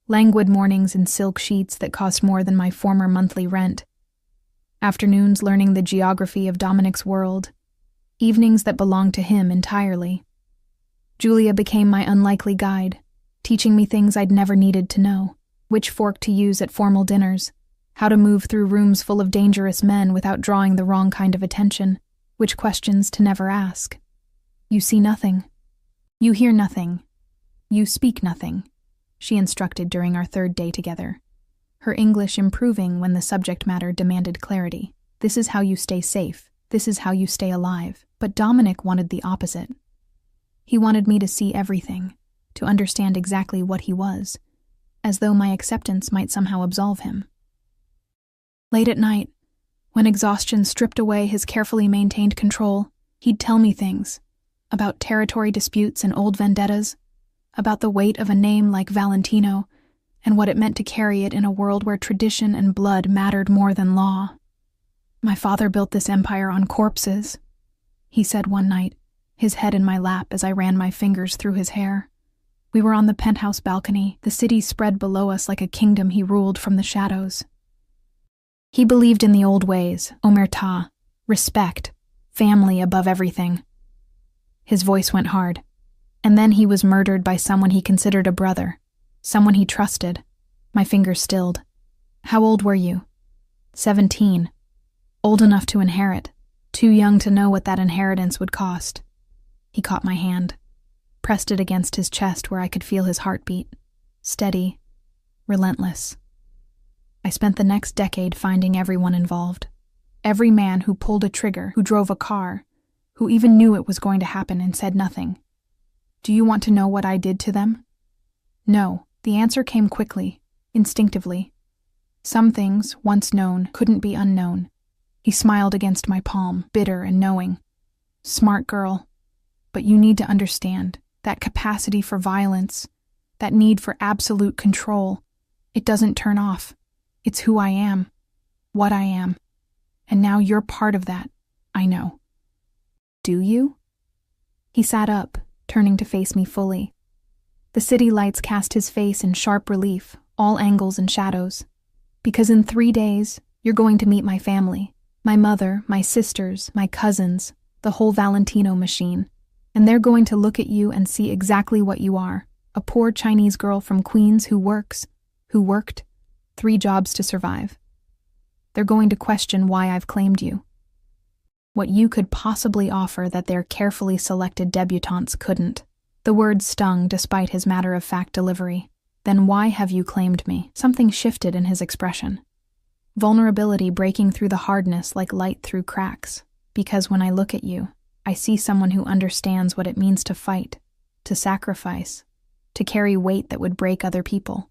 Languid mornings in silk sheets that cost more than my former monthly rent. Afternoons learning the geography of Dominic's world. Evenings that belonged to him entirely. Julia became my unlikely guide, teaching me things I'd never needed to know. Which fork to use at formal dinners, how to move through rooms full of dangerous men without drawing the wrong kind of attention, which questions to never ask. "You see nothing. You hear nothing. You speak nothing," she instructed during our third day together, her English improving when the subject matter demanded clarity. "This is how you stay safe. This is how you stay alive." But Dominic wanted the opposite. He wanted me to see everything, to understand exactly what he was, as though my acceptance might somehow absolve him. Late at night, when exhaustion stripped away his carefully maintained control, he'd tell me things about territory disputes and old vendettas, about the weight of a name like Valentino, and what it meant to carry it in a world where tradition and blood mattered more than law. "My father built this empire on corpses," he said one night, his head in my lap as I ran my fingers through his hair. We were on the penthouse balcony, the city spread below us like a kingdom he ruled from the shadows. He believed in the old ways, omerta, respect, family above everything. His voice went hard. And then he was murdered by someone he considered a brother, someone he trusted. My fingers stilled. "How old were you?" 17. Old enough to inherit, too young to know what that inheritance would cost. He caught my hand, pressed it against his chest where I could feel his heartbeat. Steady, relentless. I spent the next decade finding everyone involved, Every man who pulled a trigger, who drove a car, who even knew it was going to happen and said nothing. Do you want to know what I did to them? No, the answer came quickly, instinctively. Some things, once known, couldn't be unknown. He smiled against my palm, bitter and knowing. Smart girl. But you need to understand, that capacity for violence, that need for absolute control, it doesn't turn off. It's who I am, what I am. And now you're part of that, I know. Do you? He sat up, turning to face me fully. The city lights cast his face in sharp relief, all angles and shadows. Because in 3 days, you're going to meet my family, my mother, my sisters, my cousins, the whole Valentino machine. And they're going to look at you and see exactly what you are, a poor Chinese girl from Queens who worked 3 jobs to survive. They're going to question why I've claimed you. What you could possibly offer that their carefully selected debutantes couldn't. The words stung despite his matter-of-fact delivery. Then why have you claimed me? Something shifted in his expression. Vulnerability breaking through the hardness like light through cracks. Because when I look at you, I see someone who understands what it means to fight, to sacrifice, to carry weight that would break other people.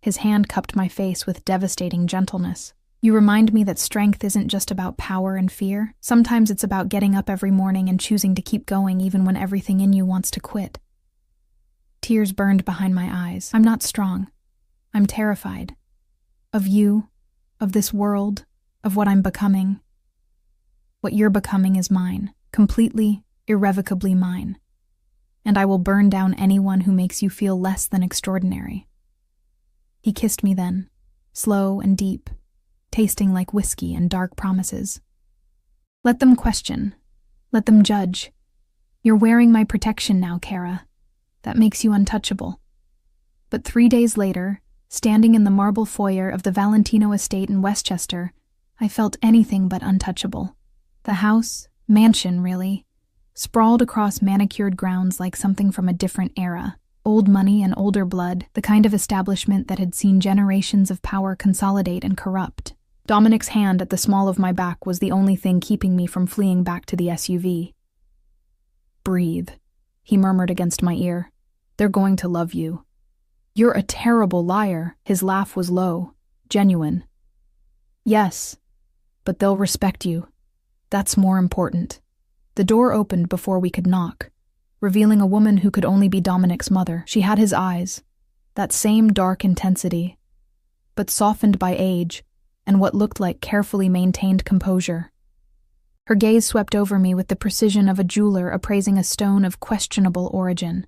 His hand cupped my face with devastating gentleness. You remind me that strength isn't just about power and fear. Sometimes it's about getting up every morning and choosing to keep going even when everything in you wants to quit. Tears burned behind my eyes. I'm not strong. I'm terrified. Of you, of this world, of what I'm becoming. What you're becoming is mine, completely, irrevocably mine. And I will burn down anyone who makes you feel less than extraordinary. He kissed me then, slow and deep, tasting like whiskey and dark promises. Let them question. Let them judge. You're wearing my protection now, Kara. That makes you untouchable. But 3 days later, standing in the marble foyer of the Valentino estate in Westchester, I felt anything but untouchable. The house, mansion really, sprawled across manicured grounds like something from a different era. Old money and older blood, the kind of establishment that had seen generations of power consolidate and corrupt. Dominic's hand at the small of my back was the only thing keeping me from fleeing back to the SUV. Breathe, he murmured against my ear. They're going to love you. You're a terrible liar. His laugh was low, genuine. Yes, but they'll respect you. That's more important. The door opened before we could knock, revealing a woman who could only be Dominic's mother. She had his eyes, that same dark intensity, but softened by age and what looked like carefully maintained composure. Her gaze swept over me with the precision of a jeweler appraising a stone of questionable origin.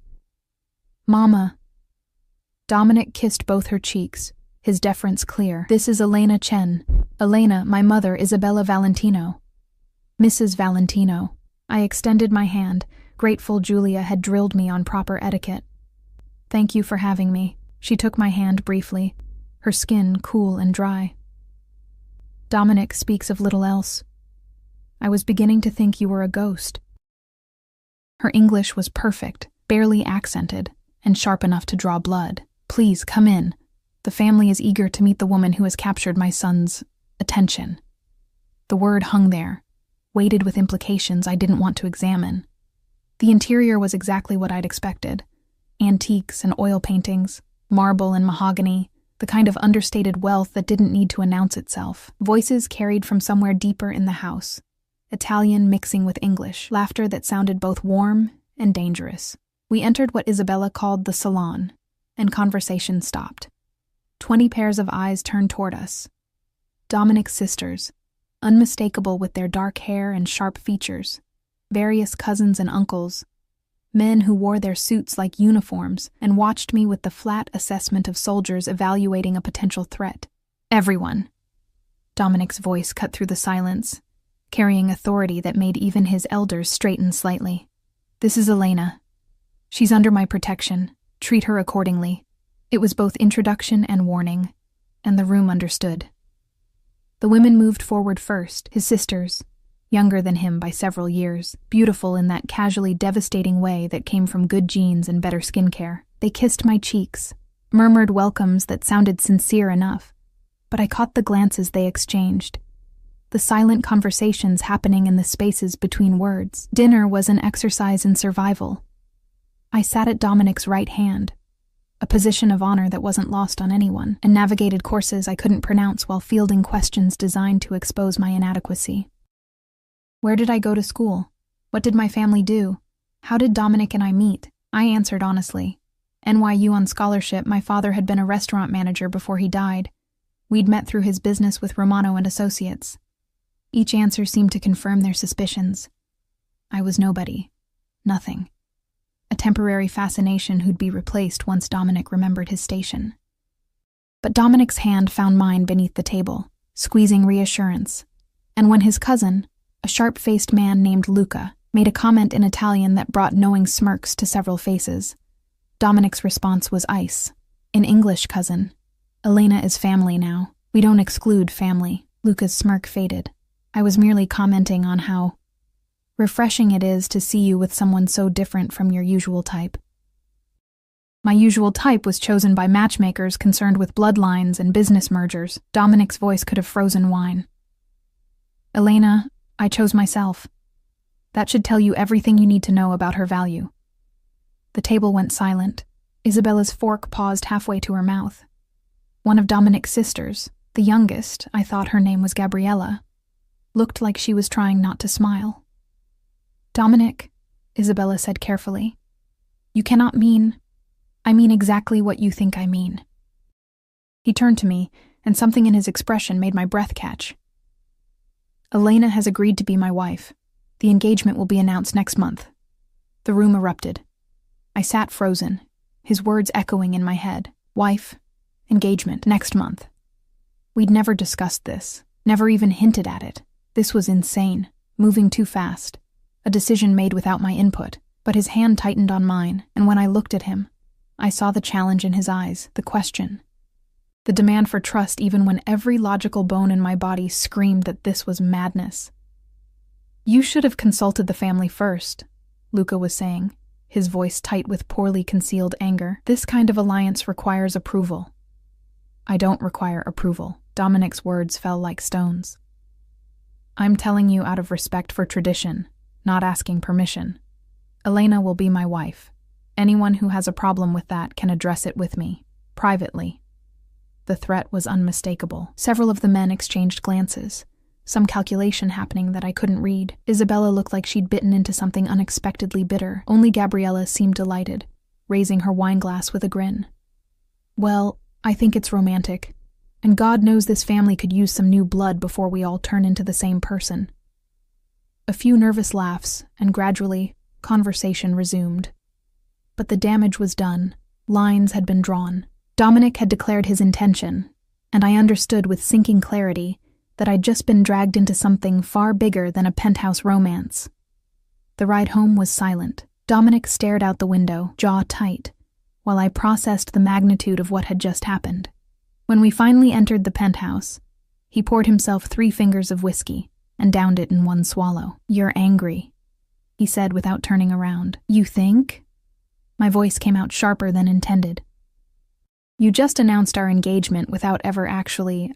Mama. Dominic kissed both her cheeks, his deference clear. This is Elena Chen. Elena, my mother, Isabella Valentino. Mrs. Valentino. I extended my hand, grateful Julia had drilled me on proper etiquette. Thank you for having me. She took my hand briefly, her skin cool and dry. Dominic speaks of little else. I was beginning to think you were a ghost. Her English was perfect, barely accented, and sharp enough to draw blood. Please, come in. The family is eager to meet the woman who has captured my son's attention. The word hung there, weighted with implications I didn't want to examine. The interior was exactly what I'd expected. Antiques and oil paintings, marble and mahogany, the kind of understated wealth that didn't need to announce itself. Voices carried from somewhere deeper in the house. Italian mixing with English, laughter that sounded both warm and dangerous. We entered what Isabella called the salon, and conversation stopped. 20 pairs of eyes turned toward us. Dominic's sisters, unmistakable with their dark hair and sharp features, various cousins and uncles, men who wore their suits like uniforms and watched me with the flat assessment of soldiers evaluating a potential threat. Everyone. Dominic's voice cut through the silence, carrying authority that made even his elders straighten slightly. This is Elena. She's under my protection. Treat her accordingly. It was both introduction and warning, and the room understood. The women moved forward first, his sisters, younger than him by several years, beautiful in that casually devastating way that came from good genes and better skincare. They kissed my cheeks, murmured welcomes that sounded sincere enough, but I caught the glances they exchanged. the silent conversations happening in the spaces between words. Dinner was an exercise in survival. I sat at Dominic's right hand, a position of honor that wasn't lost on anyone, and navigated courses I couldn't pronounce while fielding questions designed to expose my inadequacy. Where did I go to school? What did my family do? How did Dominic and I meet? I answered honestly. NYU on scholarship. My father had been a restaurant manager before he died. We'd met through his business with Romano and Associates. Each answer seemed to confirm their suspicions. I was nobody. Nothing. A temporary fascination who'd be replaced once Dominic remembered his station. But Dominic's hand found mine beneath the table, squeezing reassurance. And when his cousin, a sharp-faced man named Luca, made a comment in Italian that brought knowing smirks to several faces, Dominic's response was ice. In English, cousin. Elena is family now. We don't exclude family. Luca's smirk faded. I was merely commenting on how refreshing it is to see you with someone so different from your usual type. My usual type was chosen by matchmakers concerned with bloodlines and business mergers. Dominic's voice could have frozen wine. Elena, I chose myself. That should tell you everything you need to know about her value. The table went silent. Isabella's fork paused halfway to her mouth. One of Dominic's sisters, the youngest, I thought her name was Gabriella, looked like she was trying not to smile. Dominic, Isabella said carefully, you cannot mean... I mean exactly what you think I mean. He turned to me, and something in his expression made my breath catch. Elena has agreed to be my wife. The engagement will be announced next month. The room erupted. I sat frozen, his words echoing in my head. Wife, engagement, next month. We'd never discussed this, never even hinted at it. This was insane, moving too fast. A decision made without my input, but his hand tightened on mine, and when I looked at him, I saw the challenge in his eyes, the question. The demand for trust even when every logical bone in my body screamed that this was madness. You should have consulted the family first, Luca was saying, his voice tight with poorly concealed anger. This kind of alliance requires approval. I don't require approval. Dominic's words fell like stones. I'm telling you out of respect for tradition, not asking permission. Elena will be my wife. Anyone who has a problem with that can address it with me, privately. The threat was unmistakable. Several of the men exchanged glances, some calculation happening that I couldn't read. Isabella looked like she'd bitten into something unexpectedly bitter. Only Gabriella seemed delighted, raising her wineglass with a grin. Well, I think it's romantic, and God knows this family could use some new blood before we all turn into the same person. A few nervous laughs, and gradually, conversation resumed. But the damage was done. Lines had been drawn. Dominic had declared his intention, and I understood with sinking clarity that I'd just been dragged into something far bigger than a penthouse romance. The ride home was silent. Dominic stared out the window, jaw tight, while I processed the magnitude of what had just happened. When we finally entered the penthouse, he poured himself 3 fingers of whiskey and downed it in one swallow. You're angry, he said without turning around. You think? My voice came out sharper than intended. You just announced our engagement without ever actually,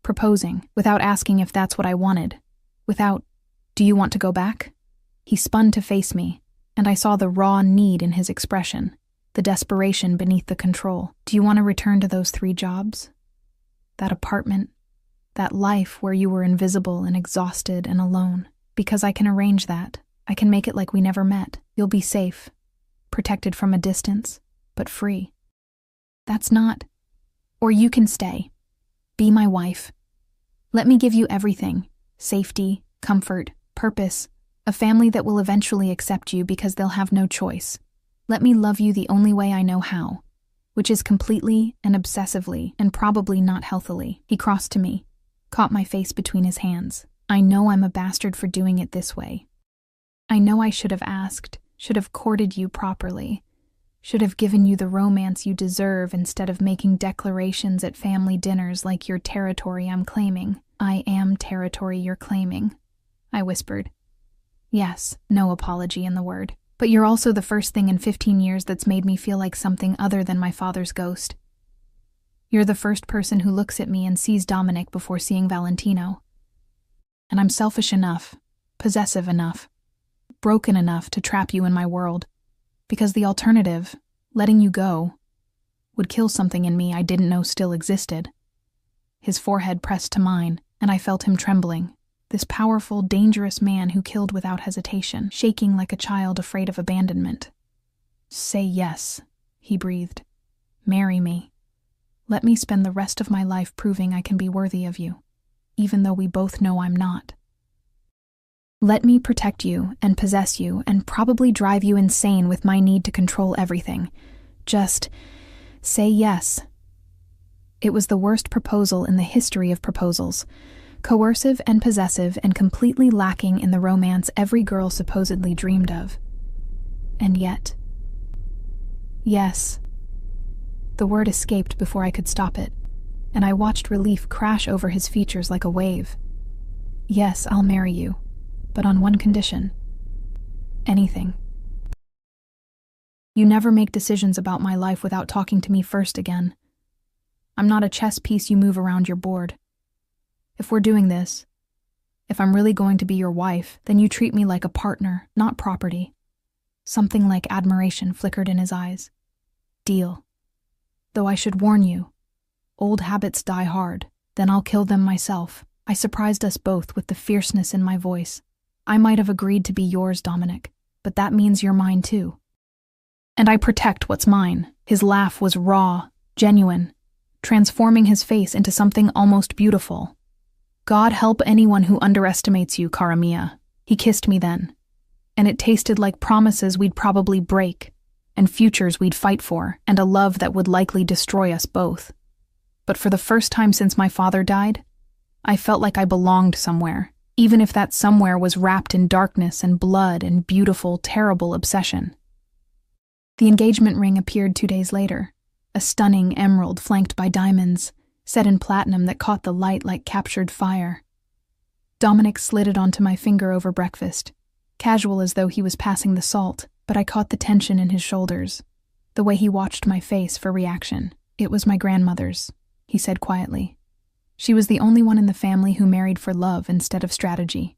proposing, without asking if that's what I wanted, without, do you want to go back? He spun to face me, and I saw the raw need in his expression, the desperation beneath the control. Do you want to return to those 3 jobs? That apartment, that life where you were invisible and exhausted and alone? Because I can arrange that. I can make it like we never met. You'll be safe, protected from a distance, but free. That's not. Or you can stay. Be my wife. Let me give you everything. Safety, comfort, purpose, a family that will eventually accept you because they'll have no choice. Let me love you the only way I know how, which is completely and obsessively and probably not healthily. He crossed to me, caught my face between his hands. I know I'm a bastard for doing it this way. I know I should have asked, should have courted you properly, should have given you the romance you deserve instead of making declarations at family dinners like your territory I'm claiming. I am territory you're claiming, I whispered. Yes, no apology in the word. But you're also the first thing in 15 years that's made me feel like something other than my father's ghost. You're the first person who looks at me and sees Dominic before seeing Valentino. And I'm selfish enough, possessive enough, broken enough to trap you in my world. Because the alternative, letting you go, would kill something in me I didn't know still existed. His forehead pressed to mine, and I felt him trembling. This powerful, dangerous man who killed without hesitation, shaking like a child afraid of abandonment. "Say yes," he breathed. "Marry me. Let me spend the rest of my life proving I can be worthy of you, even though we both know I'm not. Let me protect you and possess you and probably drive you insane with my need to control everything. Just say yes." It was the worst proposal in the history of proposals. Coercive and possessive and completely lacking in the romance every girl supposedly dreamed of. And yet, yes. The word escaped before I could stop it, and I watched relief crash over his features like a wave. "Yes, I'll marry you, but on one condition. Anything. You never make decisions about my life without talking to me first again. I'm not a chess piece you move around your board. If we're doing this, if I'm really going to be your wife, then you treat me like a partner, not property." Something like admiration flickered in his eyes. "Deal. Though I should warn you, old habits die hard, then I'll kill them myself." I surprised us both with the fierceness in my voice. "I might have agreed to be yours, Dominic, but that means you're mine too. And I protect what's mine." His laugh was raw, genuine, transforming his face into something almost beautiful. "God help anyone who underestimates you, cara mia." He kissed me then, and it tasted like promises we'd probably break, and futures we'd fight for, and a love that would likely destroy us both. But for the first time since my father died, I felt like I belonged somewhere, even if that somewhere was wrapped in darkness and blood and beautiful, terrible obsession. The engagement ring appeared 2 days later, a stunning emerald flanked by diamonds, set in platinum that caught the light like captured fire. Dominic slid it onto my finger over breakfast, casual as though he was passing the salt, but I caught the tension in his shoulders, the way he watched my face for reaction. "It was my grandmother's," he said quietly. "She was the only one in the family who married for love instead of strategy.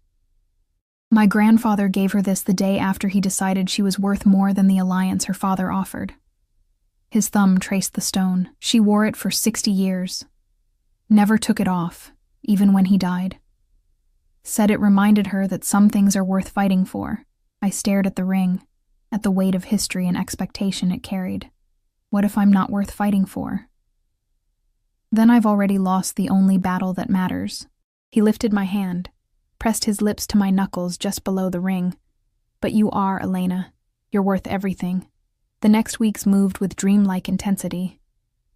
My grandfather gave her this the day after he decided she was worth more than the alliance her father offered." His thumb traced the stone. "She wore it for 60 years. Never took it off, even when he died. Said it reminded her that some things are worth fighting for." I stared at the ring, at the weight of history and expectation it carried. What if I'm not worth fighting for? Then I've already lost the only battle that matters. He lifted my hand, pressed his lips to my knuckles just below the ring. "But you are, Elena. You're worth everything." The next weeks moved with dreamlike intensity.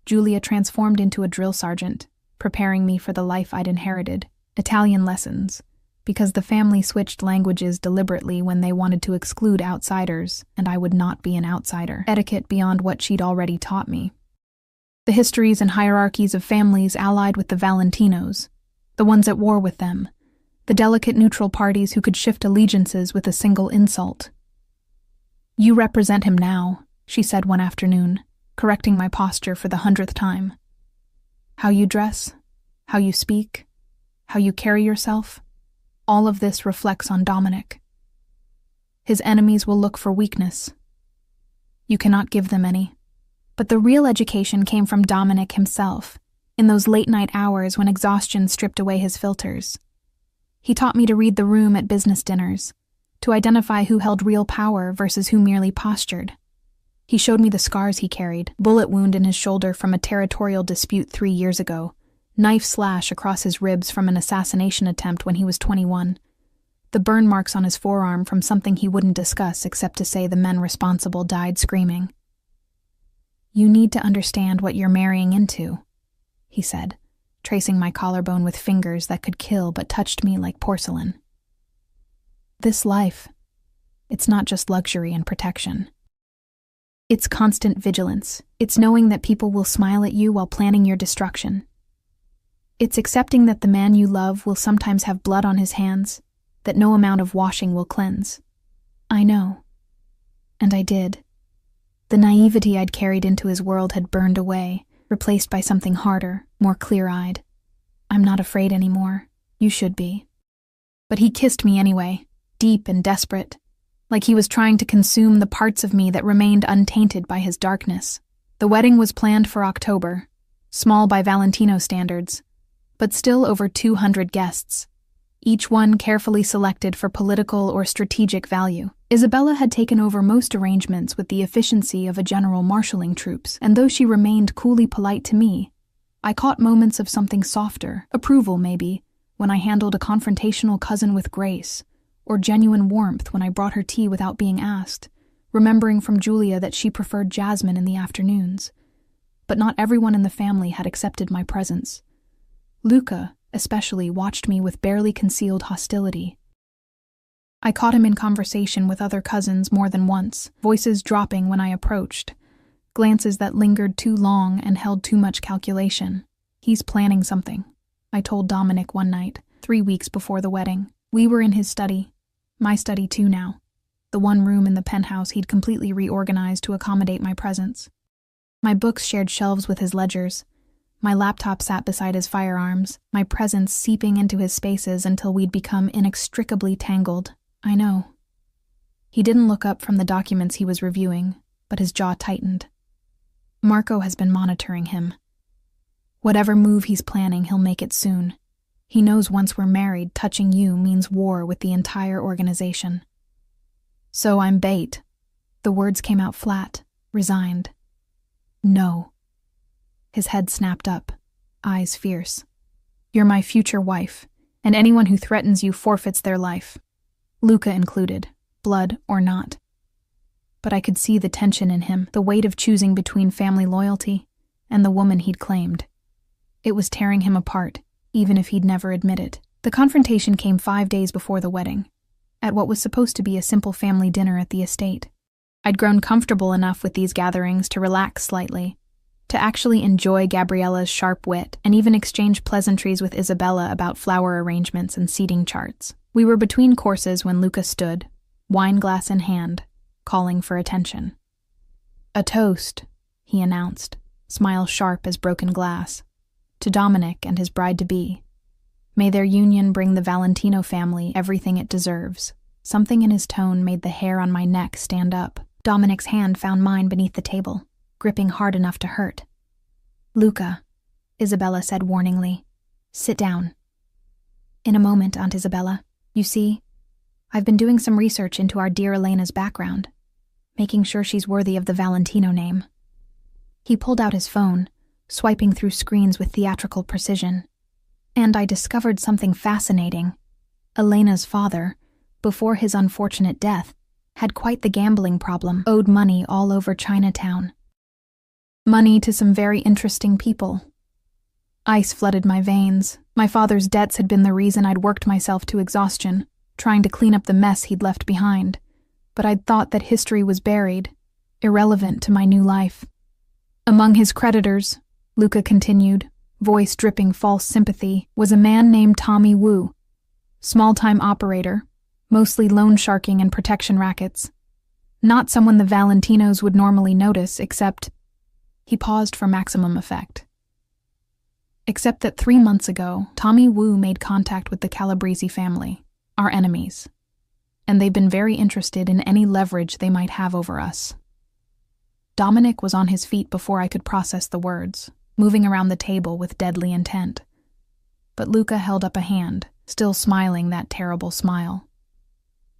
Julia transformed into a drill sergeant, preparing me for the life I'd inherited. Italian lessons, because the family switched languages deliberately when they wanted to exclude outsiders, and I would not be an outsider. Etiquette beyond what she'd already taught me. The histories and hierarchies of families allied with the Valentinos, the ones at war with them, the delicate neutral parties who could shift allegiances with a single insult. "You represent him now," she said one afternoon, correcting my posture for the 100th time. "How you dress, how you speak, how you carry yourself, all of this reflects on Dominic. His enemies will look for weakness. You cannot give them any." But the real education came from Dominic himself, in those late-night hours when exhaustion stripped away his filters. He taught me to read the room at business dinners, to identify who held real power versus who merely postured. He showed me the scars he carried: bullet wound in his shoulder from a territorial dispute 3 years ago, knife slash across his ribs from an assassination attempt when he was 21, the burn marks on his forearm from something he wouldn't discuss except to say the men responsible died screaming. "You need to understand what you're marrying into," he said, tracing my collarbone with fingers that could kill but touched me like porcelain. "This life, it's not just luxury and protection. It's constant vigilance. It's knowing that people will smile at you while planning your destruction. It's accepting that the man you love will sometimes have blood on his hands, that no amount of washing will cleanse." I know. And I did. The naivety I'd carried into his world had burned away, replaced by something harder, more clear-eyed. "I'm not afraid anymore. You should be." But he kissed me anyway, deep and desperate, like he was trying to consume the parts of me that remained untainted by his darkness. The wedding was planned for October, small by Valentino standards, but still over 200 guests, each one carefully selected for political or strategic value. Isabella had taken over most arrangements with the efficiency of a general marshalling troops, and though she remained coolly polite to me, I caught moments of something softer, approval maybe, when I handled a confrontational cousin with grace, or genuine warmth when I brought her tea without being asked, remembering from Julia that she preferred jasmine in the afternoons. But not everyone in the family had accepted my presence. Luca, especially, watched me with barely concealed hostility. I caught him in conversation with other cousins more than once, voices dropping when I approached, glances that lingered too long and held too much calculation. "He's planning something," I told Dominic one night, 3 weeks before the wedding. We were in his study, my study too now, the one room in the penthouse he'd completely reorganized to accommodate my presence. My books shared shelves with his ledgers. My laptop sat beside his firearms, my presence seeping into his spaces until we'd become inextricably tangled. I know. He didn't look up from the documents he was reviewing, but his jaw tightened. Marco has been monitoring him. Whatever move he's planning, he'll make it soon. He knows once we're married, touching you means war with the entire organization. So I'm bait. The words came out flat, resigned. No. His head snapped up, eyes fierce. You're my future wife, and anyone who threatens you forfeits their life. Luca included, blood or not. But I could see the tension in him, the weight of choosing between family loyalty and the woman he'd claimed. It was tearing him apart, even if he'd never admit it. The confrontation came 5 days before the wedding, at what was supposed to be a simple family dinner at the estate. I'd grown comfortable enough with these gatherings to relax slightly, to actually enjoy Gabriella's sharp wit and even exchange pleasantries with Isabella about flower arrangements and seating charts. We were between courses when Luca stood, wineglass in hand, calling for attention. "A toast," he announced, smile sharp as broken glass, "to Dominic and his bride-to-be. May their union bring the Valentino family everything it deserves." Something in his tone made the hair on my neck stand up. Dominic's hand found mine beneath the table, gripping hard enough to hurt. "Luca," Isabella said warningly, "sit down." "In a moment, Aunt Isabella. You see, I've been doing some research into our dear Elena's background, making sure she's worthy of the Valentino name." He pulled out his phone, swiping through screens with theatrical precision. And I discovered something fascinating. Elena's father, before his unfortunate death, had quite the gambling problem, owed money all over Chinatown. Money to some very interesting people. Ice flooded my veins. My father's debts had been the reason I'd worked myself to exhaustion, trying to clean up the mess he'd left behind. But I'd thought that history was buried, irrelevant to my new life. Among his creditors, Luca continued, voice dripping false sympathy, was a man named Tommy Wu, small-time operator, mostly loan sharking and protection rackets. Not someone the Valentinos would normally notice, except... He paused for maximum effect. Except that 3 months ago, Tommy Wu made contact with the Calabrese family, our enemies, and they've been very interested in any leverage they might have over us. Dominic was on his feet before I could process the words, moving around the table with deadly intent. But Luca held up a hand, still smiling that terrible smile.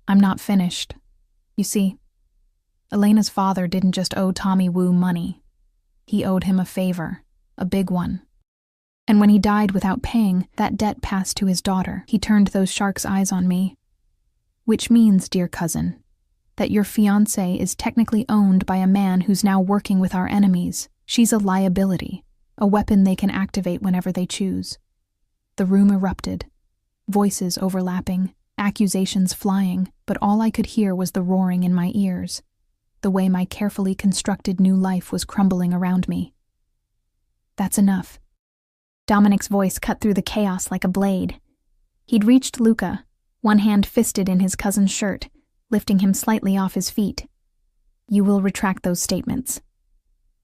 "I'm not finished. You see, Elena's father didn't just owe Tommy Wu money. He owed him a favor, a big one. And when he died without paying, that debt passed to his daughter." He turned those shark's eyes on me. "Which means, dear cousin, that your fiancée is technically owned by a man who's now working with our enemies. She's a liability, a weapon they can activate whenever they choose." The room erupted, voices overlapping, accusations flying, but all I could hear was the roaring in my ears, the way my carefully constructed new life was crumbling around me. "That's enough." Dominic's voice cut through the chaos like a blade. He'd reached Luca, one hand fisted in his cousin's shirt, lifting him slightly off his feet. "You will retract those statements.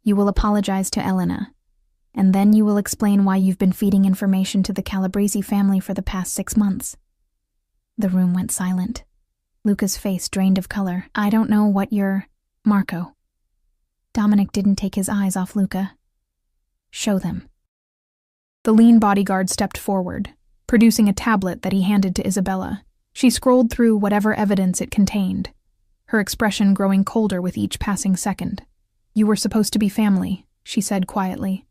You will apologize to Elena, and then you will explain why you've been feeding information to the Calabrese family for the past 6 months. The room went silent. Luca's face drained of color. I don't know what you're... Marco. Dominic didn't take his eyes off Luca. Show them. The lean bodyguard stepped forward, producing a tablet that he handed to Isabella. She scrolled through whatever evidence it contained, her expression growing colder with each passing second. You were supposed to be family, she said quietly,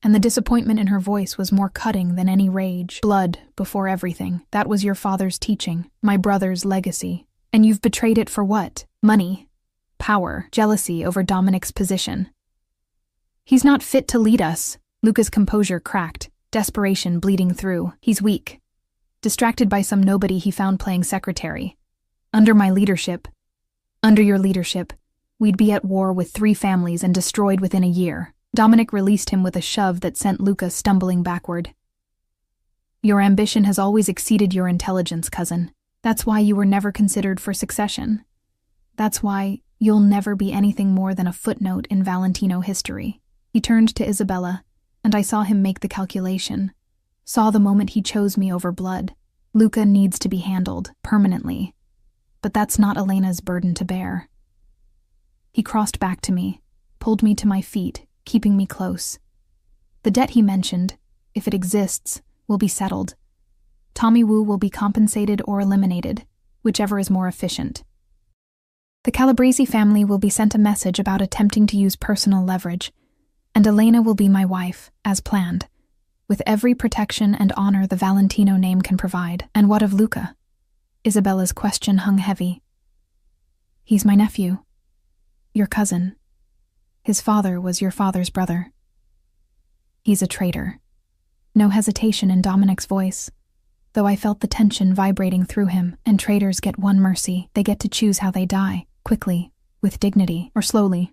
and the disappointment in her voice was more cutting than any rage. Blood before everything. That was your father's teaching, my brother's legacy. And you've betrayed it for what? Money, power, jealousy over Dominic's position. He's not fit to lead us. Luca's composure cracked, desperation bleeding through. He's weak, distracted by some nobody he found playing secretary. Under your leadership, we'd be at war with 3 families and destroyed within a year. Dominic released him with a shove that sent Luca stumbling backward. Your ambition has always exceeded your intelligence, cousin. That's why you were never considered for succession. That's why you'll never be anything more than a footnote in Valentino history. He turned to Isabella, and I saw him make the calculation. Saw the moment he chose me over blood. Luca needs to be handled, permanently. But that's not Elena's burden to bear. He crossed back to me, pulled me to my feet, keeping me close. The debt he mentioned, if it exists, will be settled. Tommy Wu will be compensated or eliminated, whichever is more efficient. The Calabresi family will be sent a message about attempting to use personal leverage, and Elena will be my wife, as planned, with every protection and honor the Valentino name can provide. And what of Luca? Isabella's question hung heavy. He's my nephew. Your cousin. His father was your father's brother. He's a traitor. No hesitation in Dominic's voice, though I felt the tension vibrating through him. And traitors get one mercy. They get to choose how they die, quickly, with dignity, or slowly.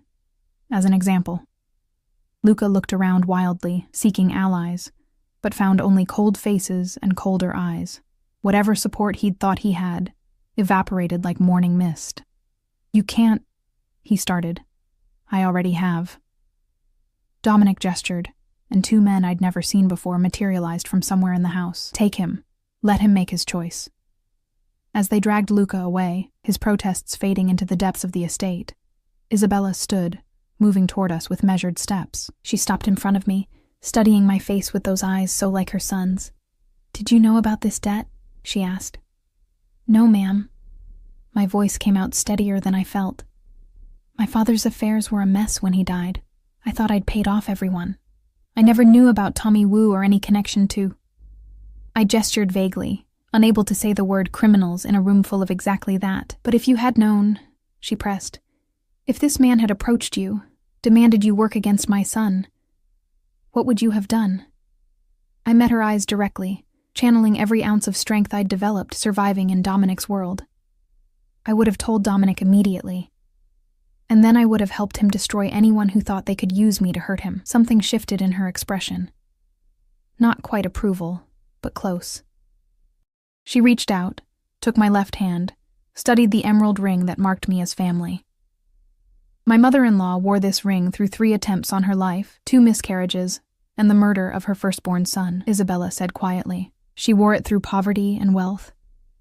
As an example. Luca looked around wildly, seeking allies, but found only cold faces and colder eyes. Whatever support he'd thought he had evaporated like morning mist. You can't, he started. I already have. Dominic gestured, and 2 men I'd never seen before materialized from somewhere in the house. Take him. Let him make his choice. As they dragged Luca away, his protests fading into the depths of the estate, Isabella stood, moving toward us with measured steps. She stopped in front of me, studying my face with those eyes so like her son's. Did you know about this debt? She asked. No, ma'am. My voice came out steadier than I felt. My father's affairs were a mess when he died. I thought I'd paid off everyone. I never knew about Tommy Wu or any connection to... I gestured vaguely, unable to say the word criminals in a room full of exactly that. But if you had known, she pressed, if this man had approached you, demanded you work against my son, what would you have done? I met her eyes directly, channeling every ounce of strength I'd developed surviving in Dominic's world. I would have told Dominic immediately. And then I would have helped him destroy anyone who thought they could use me to hurt him. Something shifted in her expression. Not quite approval, but close. She reached out, took my left hand, studied the emerald ring that marked me as family. My mother-in-law wore this ring through 3 attempts on her life, 2 miscarriages, and the murder of her firstborn son, Isabella said quietly. She wore it through poverty and wealth,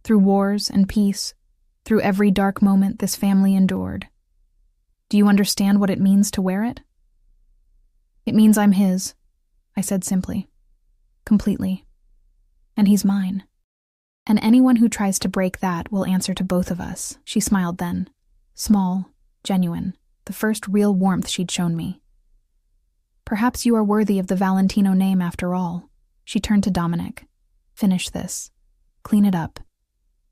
through wars and peace, through every dark moment this family endured. Do you understand what it means to wear it? It means I'm his, I said simply. Completely. And he's mine. And anyone who tries to break that will answer to both of us. She smiled then. Small, genuine, the first real warmth she'd shown me. Perhaps you are worthy of the Valentino name after all. She turned to Dominic. Finish this. Clean it up.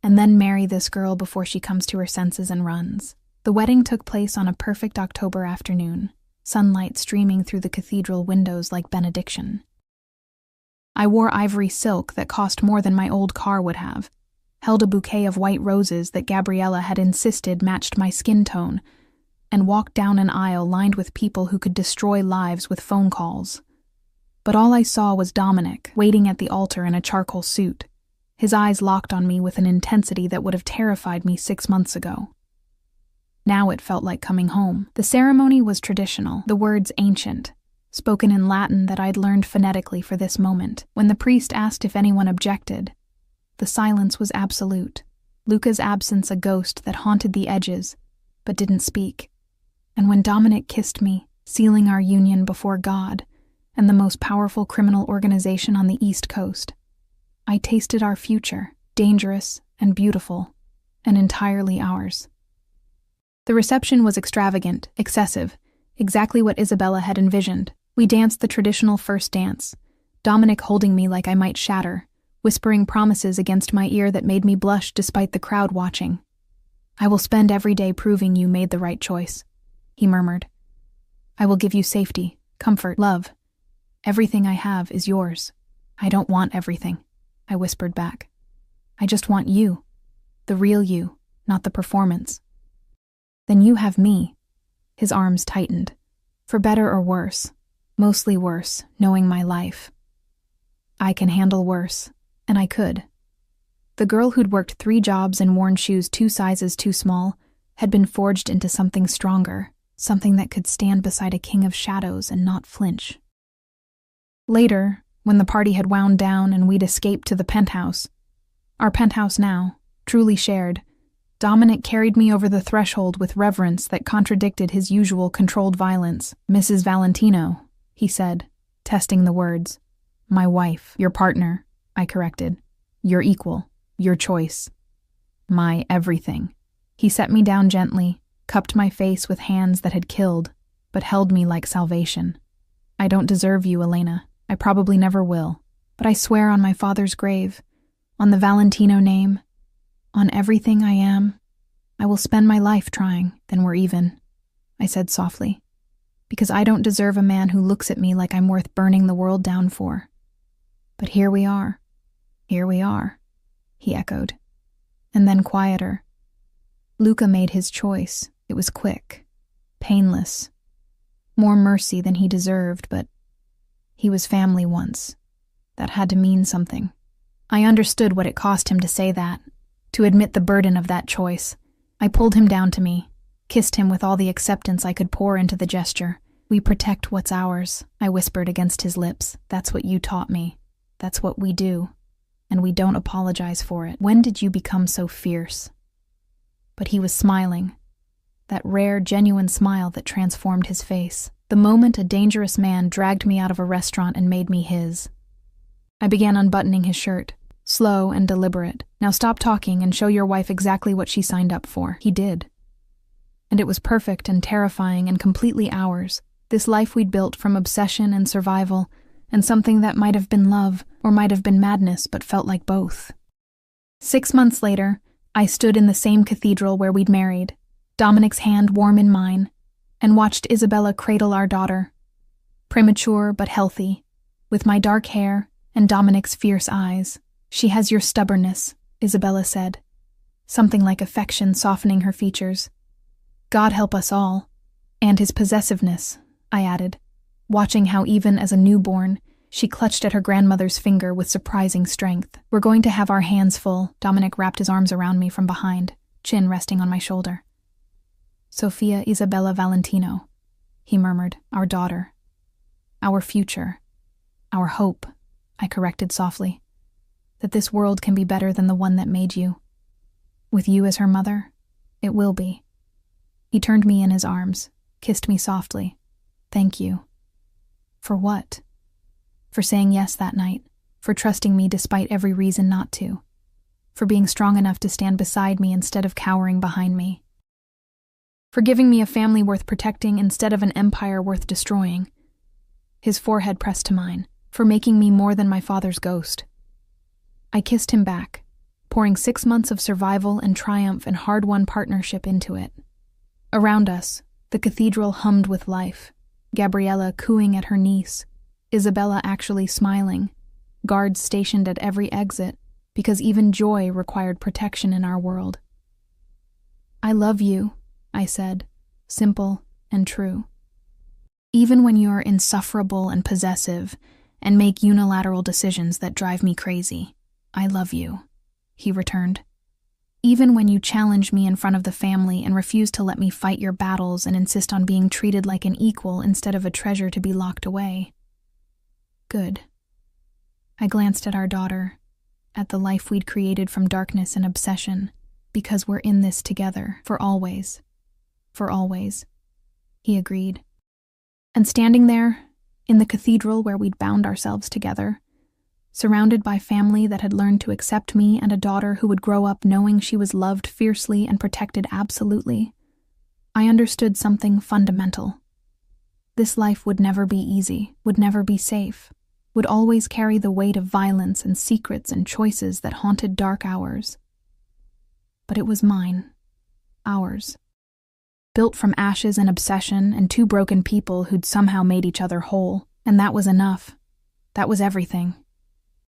And then marry this girl before she comes to her senses and runs. The wedding took place on a perfect October afternoon, sunlight streaming through the cathedral windows like benediction. I wore ivory silk that cost more than my old car would have, held a bouquet of white roses that Gabriella had insisted matched my skin tone, and walked down an aisle lined with people who could destroy lives with phone calls. But all I saw was Dominic, waiting at the altar in a charcoal suit, his eyes locked on me with an intensity that would have terrified me 6 months ago. Now it felt like coming home. The ceremony was traditional, the words ancient, spoken in Latin that I'd learned phonetically for this moment. When the priest asked if anyone objected, the silence was absolute. Luca's absence a ghost that haunted the edges, but didn't speak. And when Dominic kissed me, sealing our union before God and the most powerful criminal organization on the East Coast, I tasted our future, dangerous and beautiful, and entirely ours. The reception was extravagant, excessive, exactly what Isabella had envisioned. We danced the traditional first dance, Dominic holding me like I might shatter, whispering promises against my ear that made me blush despite the crowd watching. "I will spend every day proving you made the right choice," he murmured. "I will give you safety, comfort, love. Everything I have is yours." "I don't want everything," I whispered back. "I just want you, the real you, not the performance." "Then you have me." His arms tightened. "For better or worse, mostly worse, knowing my life. I can handle worse, and I could." The girl who'd worked 3 jobs and worn shoes 2 sizes too small had been forged into something stronger, something that could stand beside a king of shadows and not flinch. Later, when the party had wound down and we'd escaped to the penthouse, our penthouse now, truly shared, Dominic carried me over the threshold with reverence that contradicted his usual controlled violence. "Mrs. Valentino," he said, testing the words. "My wife, your partner," I corrected. "Your equal, your choice. My everything." He set me down gently, cupped my face with hands that had killed, but held me like salvation. "I don't deserve you, Elena. I probably never will. But I swear on my father's grave, on the Valentino name, on everything I am, I will spend my life trying, then we're even," I said softly. "Because I don't deserve a man who looks at me like I'm worth burning the world down for. But here we are, he echoed. And then quieter. Luca made his choice. It was quick, painless, more mercy than he deserved, but he was family once. That had to mean something. I understood what it cost him to say that, to admit the burden of that choice. I pulled him down to me, kissed him with all the acceptance I could pour into the gesture. "We protect what's ours," I whispered against his lips. "That's what you taught me. That's what we do. And we don't apologize for it. When did you become so fierce?" But he was smiling, that rare, genuine smile that transformed his face. The moment a dangerous man dragged me out of a restaurant and made me his. I began unbuttoning his shirt, slow and deliberate. "Now stop talking and show your wife exactly what she signed up for." He did. And it was perfect and terrifying and completely ours. This life we'd built from obsession and survival, and something that might have been love or might have been madness but felt like both. 6 months later, I stood in the same cathedral where we'd married, Dominic's hand warm in mine, and watched Isabella cradle our daughter, premature but healthy, with my dark hair and Dominic's fierce eyes. "She has your stubbornness," Isabella said, something like affection softening her features. "God help us all. And his possessiveness," I added, watching how even as a newborn, she clutched at her grandmother's finger with surprising strength. "We're going to have our hands full." Dominic wrapped his arms around me from behind, chin resting on my shoulder. "Sofia Isabella Valentino," he murmured, "our daughter. Our future. Our hope," I corrected softly. "That this world can be better than the one that made you. With you as her mother, it will be." He turned me in his arms, kissed me softly. "Thank you." "For what?" "For saying yes that night, for trusting me despite every reason not to, for being strong enough to stand beside me instead of cowering behind me, for giving me a family worth protecting instead of an empire worth destroying." His forehead pressed to mine, "For making me more than my father's ghost." I kissed him back, pouring 6 months of survival and triumph and hard-won partnership into it. Around us, the cathedral hummed with life, Gabriella cooing at her niece, Isabella actually smiling, guards stationed at every exit, because even joy required protection in our world. "I love you," I said, simple and true. "Even when you're insufferable and possessive and make unilateral decisions that drive me crazy, I love you," he returned. "Even when you challenge me in front of the family and refuse to let me fight your battles and insist on being treated like an equal instead of a treasure to be locked away." Good. I glanced at our daughter, at the life we'd created from darkness and obsession, Because we're in this together, for always. For always. He agreed. And standing there, in the cathedral where we'd bound ourselves together, surrounded by family that had learned to accept me and a daughter who would grow up knowing she was loved fiercely and protected absolutely, I understood something fundamental. This life would never be easy, would never be safe, would always carry the weight of violence and secrets and choices that haunted dark hours. But it was mine. Ours. Built from ashes and obsession and two broken people who'd somehow made each other whole, and that was enough. That was everything.